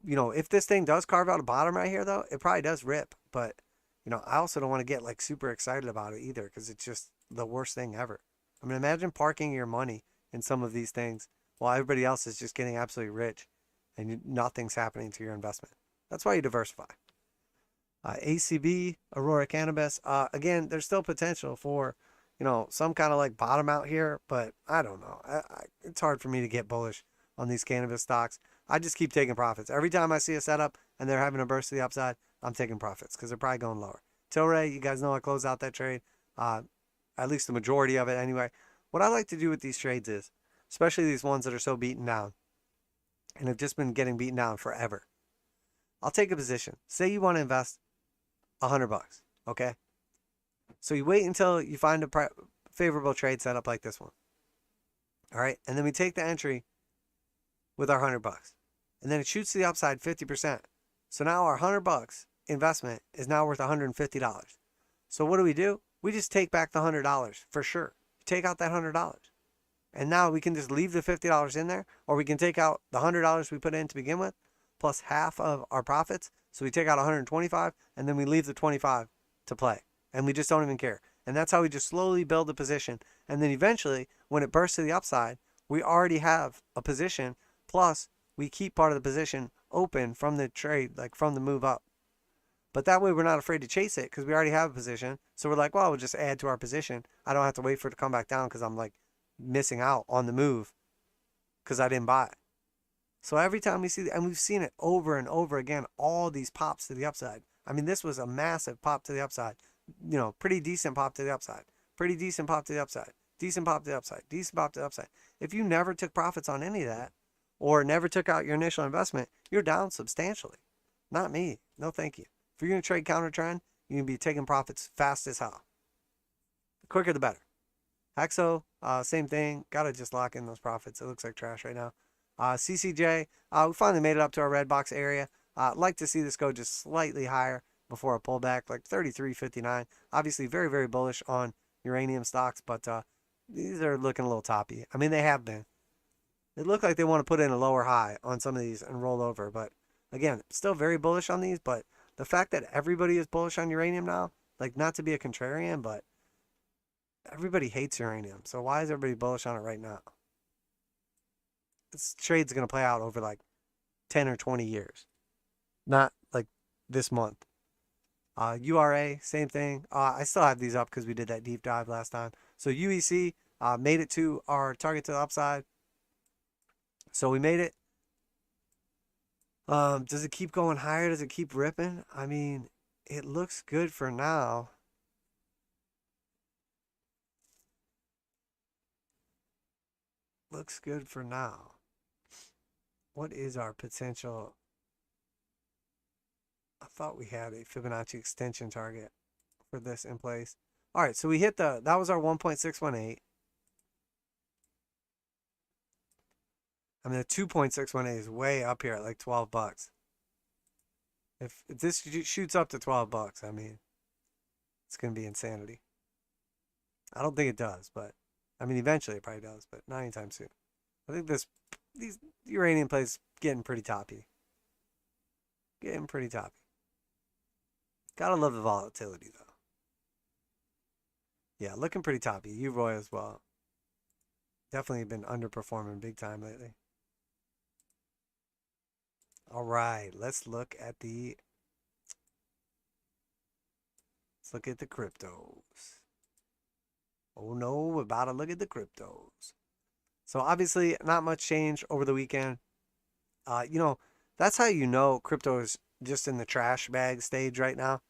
You know, if this thing does carve out a bottom right here, though, it probably does rip. But, you know, I also don't want to get like super excited about it either, because it's just the worst thing ever. I mean, imagine parking your money in some of these things while everybody else is just getting absolutely rich and nothing's happening to your investment. That's why you diversify. ACB, Aurora Cannabis. Again, there's still potential for, you know, some kind of like bottom out here, but I don't know. It's hard for me to get bullish on these cannabis stocks. I just keep taking profits. Every time I see a setup and they're having a burst to the upside, I'm taking profits because they're probably going lower. Tilray, you guys know I closed out that trade, at least the majority of it anyway. What I like to do with these trades is, especially these ones that are so beaten down and have just been getting beaten down forever, I'll take a position. Say you want to invest $100, okay? So you wait until you find a favorable trade setup like this one. All right, and then we take the entry with our $100, and then it shoots to the upside 50%. So now our $100 investment is now worth $150. So what do? We just take back the $100 for sure. Take out that $100, and now we can just leave the $50 in there, or we can take out the $100 we put in to begin with, plus half of our profits. So we take out 125, and then we leave the 25 to play, and we just don't even care. And that's how we just slowly build the position. And then eventually, when it bursts to the upside, we already have a position. Plus, we keep part of the position open from the trade, like from the move up. But that way, we're not afraid to chase it because we already have a position. So we're like, well, we'll just add to our position. I don't have to wait for it to come back down because I'm like missing out on the move because I didn't buy it. So every time we see, and we've seen it over and over again, all these pops to the upside. I mean, this was a massive pop to the upside. You know, pretty decent pop to the upside. Pretty decent pop to the upside. Decent pop to the upside. Decent pop to the upside. If you never took profits on any of that, or never took out your initial investment, you're down substantially. Not me. No, thank you. If you're going to trade counter trend, you can be taking profits fast as hell. The quicker the better. Hexo, same thing. Got to just lock in those profits. It looks like trash right now. CCJ, we finally made it up to our red box area. I'd like to see this go just slightly higher before a pullback, like 33.59. Obviously, very, very bullish on uranium stocks, but these are looking a little toppy. I mean, they have been. It looked like they want to put in a lower high on some of these and roll over. But again, still very bullish on these. But the fact that everybody is bullish on uranium now, like not to be a contrarian, but everybody hates uranium. So why is everybody bullish on it right now? This trade's going to play out over like 10 or 20 years. Not like this month. URA, same thing. I still have these up because we did that deep dive last time. So UEC made it to our target to the upside. So we made it. Does it keep going higher? Does it keep ripping? I mean, it looks good for now. Looks good for now. What is our potential? I thought we had a Fibonacci extension target for this in place. All right, so we hit that was our 1.618. I mean, the 2.618 is way up here at like $12. If this shoots up to $12, I mean, it's going to be insanity. I don't think it does, but I mean, eventually it probably does, but not anytime soon. I think these uranium plays getting pretty toppy. Getting pretty toppy. Gotta love the volatility, though. Yeah, looking pretty toppy. UROY as well. Definitely been underperforming big time lately. All right, let's look at the cryptos. Oh no, we're about to look at the cryptos. So obviously not much change over the weekend. You know, that's how you know crypto is just in the trash bag stage right now.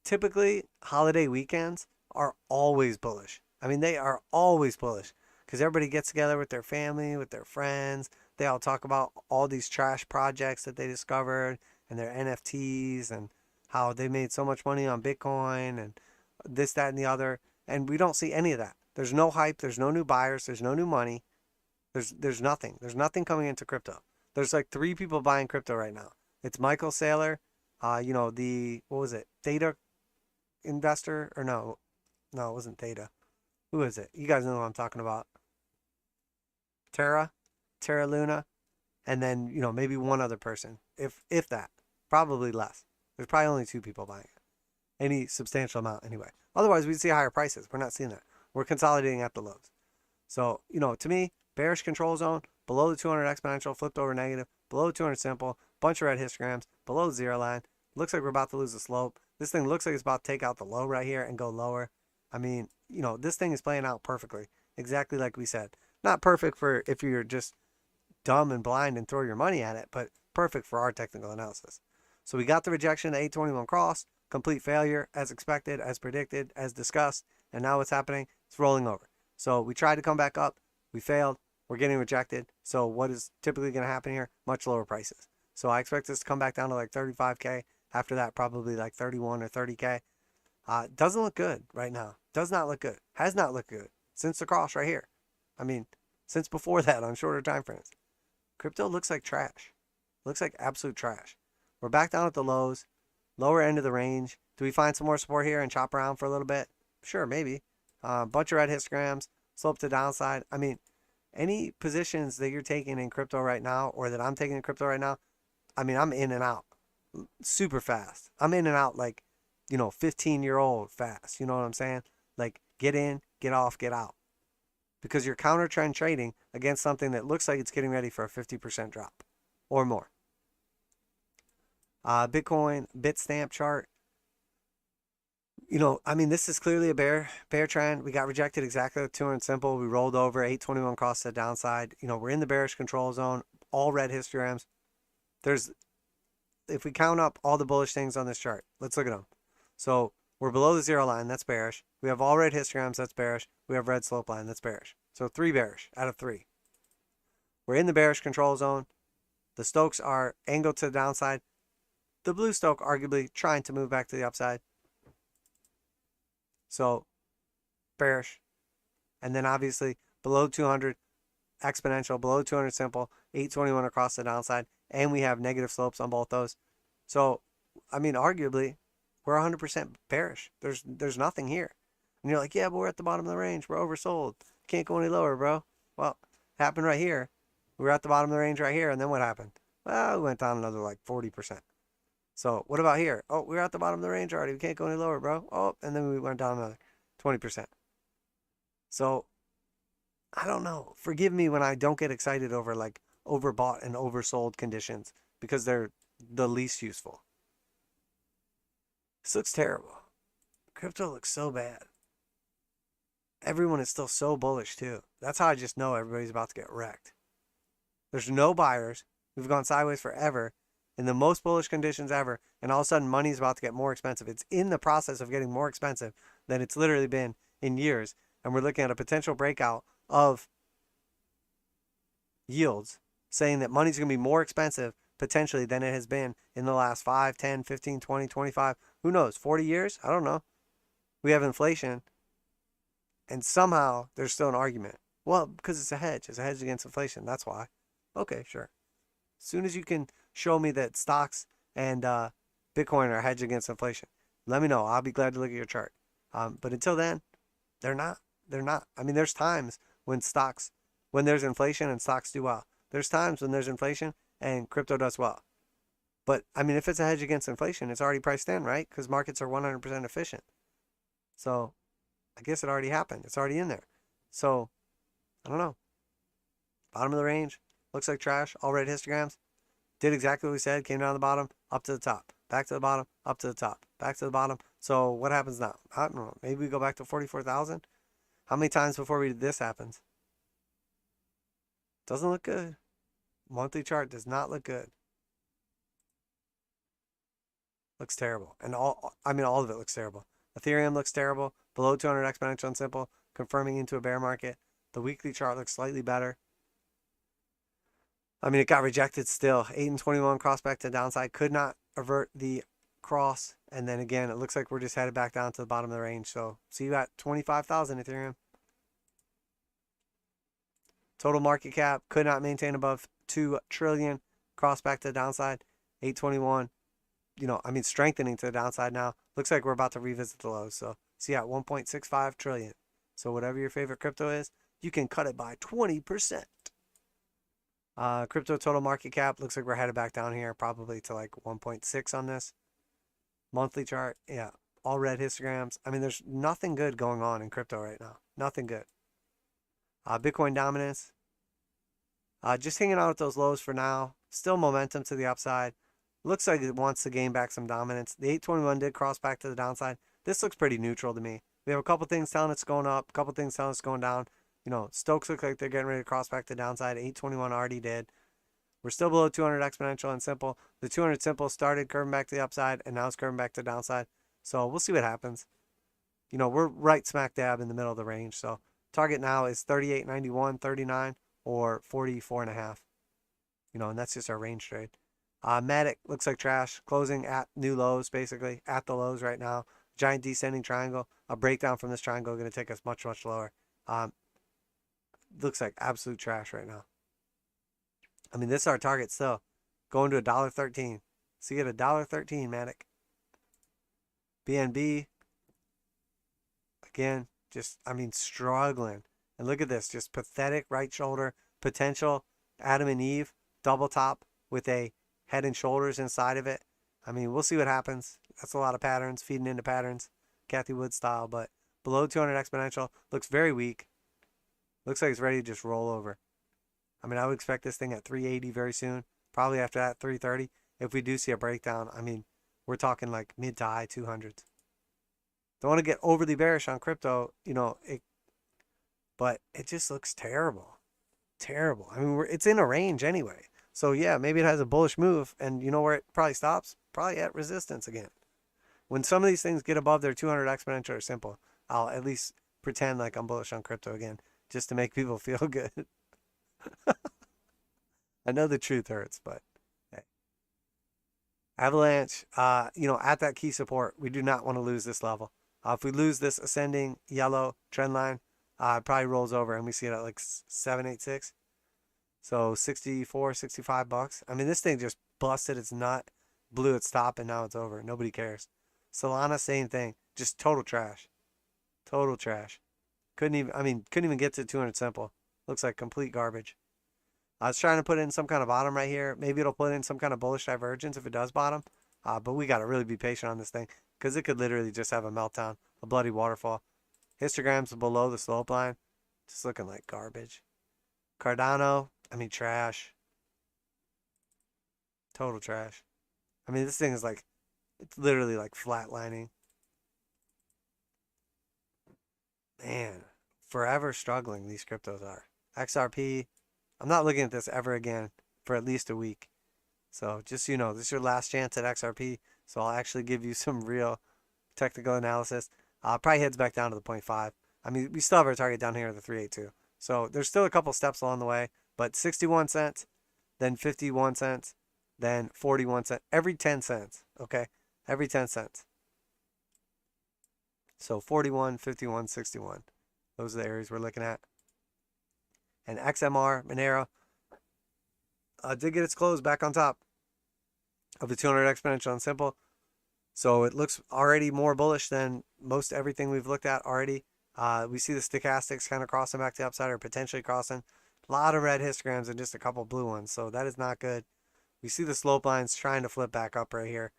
Typically, holiday weekends are always bullish. I mean, they are always bullish because everybody gets together with their family, with their friends. They all talk about all these trash projects that they discovered and their NFTs and how they made so much money on Bitcoin and this, that, and the other. And we don't see any of that. There's no hype. There's no new buyers. There's no new money. There's nothing. There's nothing coming into crypto. There's like 3 people buying crypto right now. It's Michael Saylor, you know, what was it? Theta investor? Or no, it wasn't Theta. Who is it? You guys know what I'm talking about. Terra? Terra Luna, and then, you know, maybe one other person, if that. Probably less. There's probably only 2 people buying it. Any substantial amount anyway. Otherwise, we'd see higher prices. We're not seeing that. We're consolidating at the lows. So, you know, to me, bearish control zone, below the 200 exponential, flipped over negative, below 200 simple, bunch of red histograms, below the 0 line. Looks like we're about to lose the slope. This thing looks like it's about to take out the low right here and go lower. I mean, you know, this thing is playing out perfectly. Exactly like we said. Not perfect for if you're just dumb and blind and throw your money at it, but perfect for our technical analysis. So we got the rejection at 821 cross, complete failure as expected, as predicted, as discussed, and now what's happening? It's rolling over. So we tried to come back up, we failed, we're getting rejected. So what is typically going to happen here? Much lower prices. So I expect this to come back down to like 35K. After that, probably like 31 or 30K. Doesn't look good right now. Does not look good. Has not looked good since the cross right here. I mean, since before that on shorter time frames. Crypto looks like trash. Looks like absolute trash. We're back down at the lows, lower end of the range. Do we find some more support here and chop around for a little bit? Sure, maybe. Bunch of red histograms, slope to downside. I mean, any positions that you're taking in crypto right now or that I'm taking in crypto right now, I mean, I'm in and out super fast. I'm in and out like, you know, 15-year-old fast. You know what I'm saying? Like, get in, get off, get out. Because you're counter trend trading against something that looks like it's getting ready for a 50% drop or more. Bitcoin, Bitstamp chart. You know, I mean, this is clearly a bear trend. We got rejected exactly at 200 simple. We rolled over 821 cross to the downside. You know, we're in the bearish control zone. All red histograms. If we count up all the bullish things on this chart, let's look at them. So we're below the 0 line. That's bearish. We have all red histograms. That's bearish. We have red slope line. That's bearish. So 3 bearish out of 3. We're in the bearish control zone. The Stochs are angled to the downside. The blue Stoch arguably trying to move back to the upside. So bearish. And then obviously below 200 exponential, below 200 simple, 821 across the downside. And we have negative slopes on both those. So, I mean, arguably, we're 100% bearish. There's nothing here. And you're like, yeah, but we're at the bottom of the range. We're oversold. Can't go any lower, bro. Well, it happened right here. We were at the bottom of the range right here. And then what happened? Well, we went down another like 40%. So what about here? Oh, we're at the bottom of the range already. We can't go any lower, bro. Oh, and then we went down another 20%. So, I don't know. Forgive me when I don't get excited over like overbought and oversold conditions because they're the least useful. This looks terrible. Crypto looks so bad. Everyone is still so bullish too. That's how I just know everybody's about to get wrecked. There's no buyers. We've gone sideways forever in the most bullish conditions ever. And all of a sudden money's about to get more expensive. It's in the process of getting more expensive than it's literally been in years. And we're looking at a potential breakout of yields saying that money's going to be more expensive potentially than it has been in the last 5, 10, 15, 20, 25, who knows, 40 years? I don't know. We have inflation and somehow there's still an argument. Well, because it's a hedge. It's a hedge against inflation. That's why. Okay, sure. As soon as you can show me that stocks and Bitcoin are a hedge against inflation, let me know. I'll be glad to look at your chart. But until then, they're not. They're not. I mean, there's times when there's inflation and stocks do well. There's times when there's inflation and crypto does well. But, I mean, if it's a hedge against inflation, it's already priced in, right? Because markets are 100% efficient. So, I guess it already happened. It's already in there. So, I don't know. Bottom of the range. Looks like trash. All red histograms. Did exactly what we said. Came down the bottom, up to the top. Back to the bottom, up to the top. Back to the bottom. So, what happens now? I don't know. Maybe we go back to 44,000? How many times before this happens? Doesn't look good. Monthly chart does not look good. Looks terrible. And all of it looks terrible. Ethereum looks terrible. Below 200 exponential and simple, confirming into a bear market. The weekly chart looks slightly better. I mean, it got rejected still. 8 and 21 cross back to the downside. Could not avert the cross. And then again, it looks like we're just headed back down to the bottom of the range. So, see you at 25,000 Ethereum. Total market cap could not maintain above 2 trillion. Cross back to the downside. 821. You know, I mean, strengthening to the downside now. Looks like we're about to revisit the lows. So, see at 1.65 trillion. So, whatever your favorite crypto is, you can cut it by 20%. Crypto total market cap looks like we're headed back down here, probably to like 1.6 on this monthly chart. Yeah, all red histograms. I mean, there's nothing good going on in crypto right now. Nothing good. Bitcoin dominance. Just hanging out at those lows for now. Still momentum to the upside. Looks like it wants to gain back some dominance. The 821 did cross back to the downside. This looks pretty neutral to me. We have a couple things telling it's going up, a couple things telling it's going down. You know, Stokes look like they're getting ready to cross back to the downside. 821 already did. We're still below 200 exponential and simple. The 200 simple started curving back to the upside, and now it's curving back to the downside. So we'll see what happens. You know, we're right smack dab in the middle of the range. So target now is 38.91, 39, or 44.5. You know, and that's just our range trade. Matic looks like trash, closing at new lows, basically, at the lows right now. Giant descending triangle. A breakdown from this triangle going to take us much, much lower. Looks like absolute trash right now. I mean, this is our target still. Going to $1.13. See at $1.13, Matic. BNB, again, just, I mean, struggling. And look at this, just pathetic right shoulder potential. Adam and Eve, double top with a head and shoulders inside of it. I mean, we'll see what happens. That's a lot of patterns, feeding into patterns, Kathy Wood style. But below 200 exponential, looks very weak. Looks like it's ready to just roll over. I mean, I would expect this thing at 380 very soon. Probably after that, 330. If we do see a breakdown, I mean, we're talking like mid to high 200s. Don't want to get overly bearish on crypto, you know, but it just looks terrible. Terrible. I mean, it's in a range anyway. So, yeah, maybe it has a bullish move. And you know where it probably stops? Probably at resistance again. When some of these things get above their 200 exponential or simple, I'll at least pretend like I'm bullish on crypto again, just to make people feel good. I know the truth hurts, but hey. Avalanche, you know, at that key support, we do not want to lose this level. If we lose this ascending yellow trend line, it probably rolls over and we see it at like 786. So 64, 65 bucks. I mean, this thing just busted its nut, blew its top, and now it's over. Nobody cares. Solana, same thing. Just total trash. Total trash. Couldn't even get to 200 simple. Looks like complete garbage. I was trying to put in some kind of bottom right here. Maybe it'll put in some kind of bullish divergence if it does bottom. But we got to really be patient on this thing because it could literally just have a meltdown, a bloody waterfall. Histograms below the slope line. Just looking like garbage. Cardano, I mean, trash. Total trash. I mean, this thing is like, it's literally like flatlining. Man, forever struggling these cryptos are. XRP, I'm not looking at this ever again for at least a week. So just so you know, this is your last chance at XRP. So I'll actually give you some real technical analysis. Probably heads back down to the 0.5. I mean, we still have our target down here at the 382. So there's still a couple steps along the way. But 61 cents, then 51 cents, then 41 cents. Every 10 cents, okay? Every 10 cents. So 41, 51, 61. Those are the areas we're looking at. And XMR, Monero, did get its close back on top of the 200 exponential and simple. So it looks already more bullish than most everything we've looked at already. We see the stochastics kind of crossing back to the upside or potentially crossing. A lot of red histograms and just a couple blue ones. So that is not good. We see the slope lines trying to flip back up right here.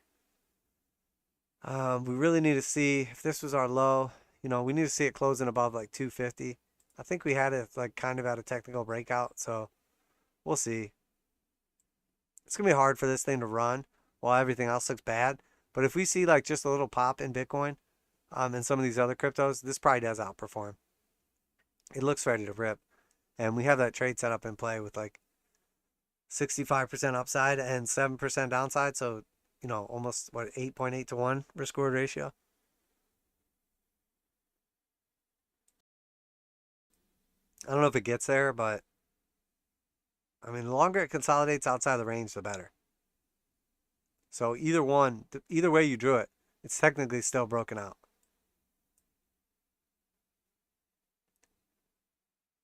We really need to see if this was our low. You know, we need to see it closing above like 250. I think we had it like kind of at a technical breakout. So we'll see. It's going to be hard for this thing to run while everything else looks bad. But if we see like just a little pop in Bitcoin and some of these other cryptos, this probably does outperform. It looks ready to rip. And we have that trade set up in play with like 65% upside and 7% downside. So, you know, almost, what, 8.8 to 1 risk reward ratio. I don't know if it gets there, but I mean, the longer it consolidates outside the range, the better. So either one, either way you drew it, it's technically still broken out.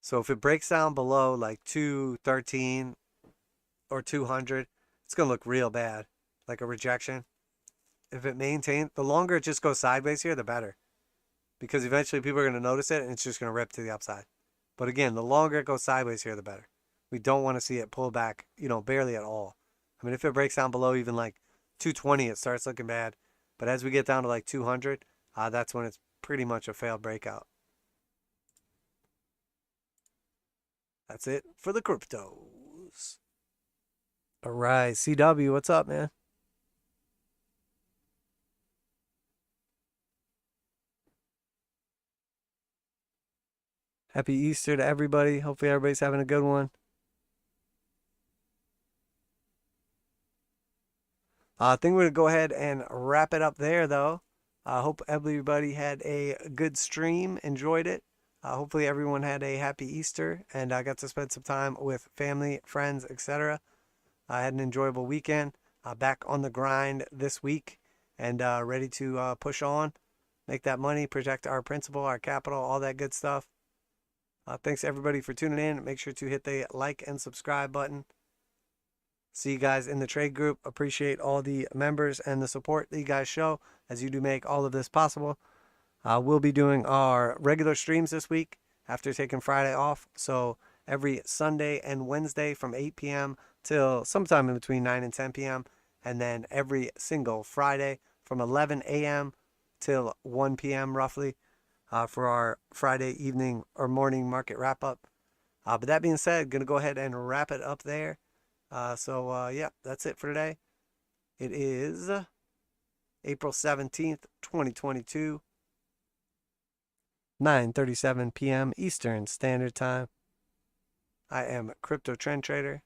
So if it breaks down below like 213 or 200, it's going to look real bad, like a rejection. If it maintains, the longer it just goes sideways here, the better. Because eventually people are going to notice it and it's just going to rip to the upside. But again, the longer it goes sideways here, the better. We don't want to see it pull back, barely at all. I mean, if it breaks down below even like 220, it starts looking bad. But as we get down to like 200, that's when it's pretty much a failed breakout. That's it for the cryptos. All right, CW, what's up, man? Happy Easter to everybody. Hopefully everybody's having a good one. I think we're going to go ahead and wrap it up there, though. I hope everybody had a good stream, enjoyed it. Hopefully everyone had a happy Easter and I got to spend some time with family, friends, etc. I had an enjoyable weekend. Back on the grind this week and ready to push on, make that money, protect our principal, our capital, all that good stuff. Thanks everybody for tuning in. Make sure to hit the like and subscribe button. See you guys in the trade group. Appreciate all the members and the support that you guys show as you do make all of this possible. We'll be doing our regular streams this week after taking Friday off. So every Sunday and Wednesday from 8 p.m. till sometime in between 9 and 10 p.m. And then every single Friday from 11 a.m. till 1 p.m. roughly for our Friday evening or morning market wrap up. But that being said, going to go ahead and wrap it up there. Yeah, that's it for today. It is April 17th, 2022, 9:37 p.m. Eastern Standard Time. I am Crypto Trend Trader,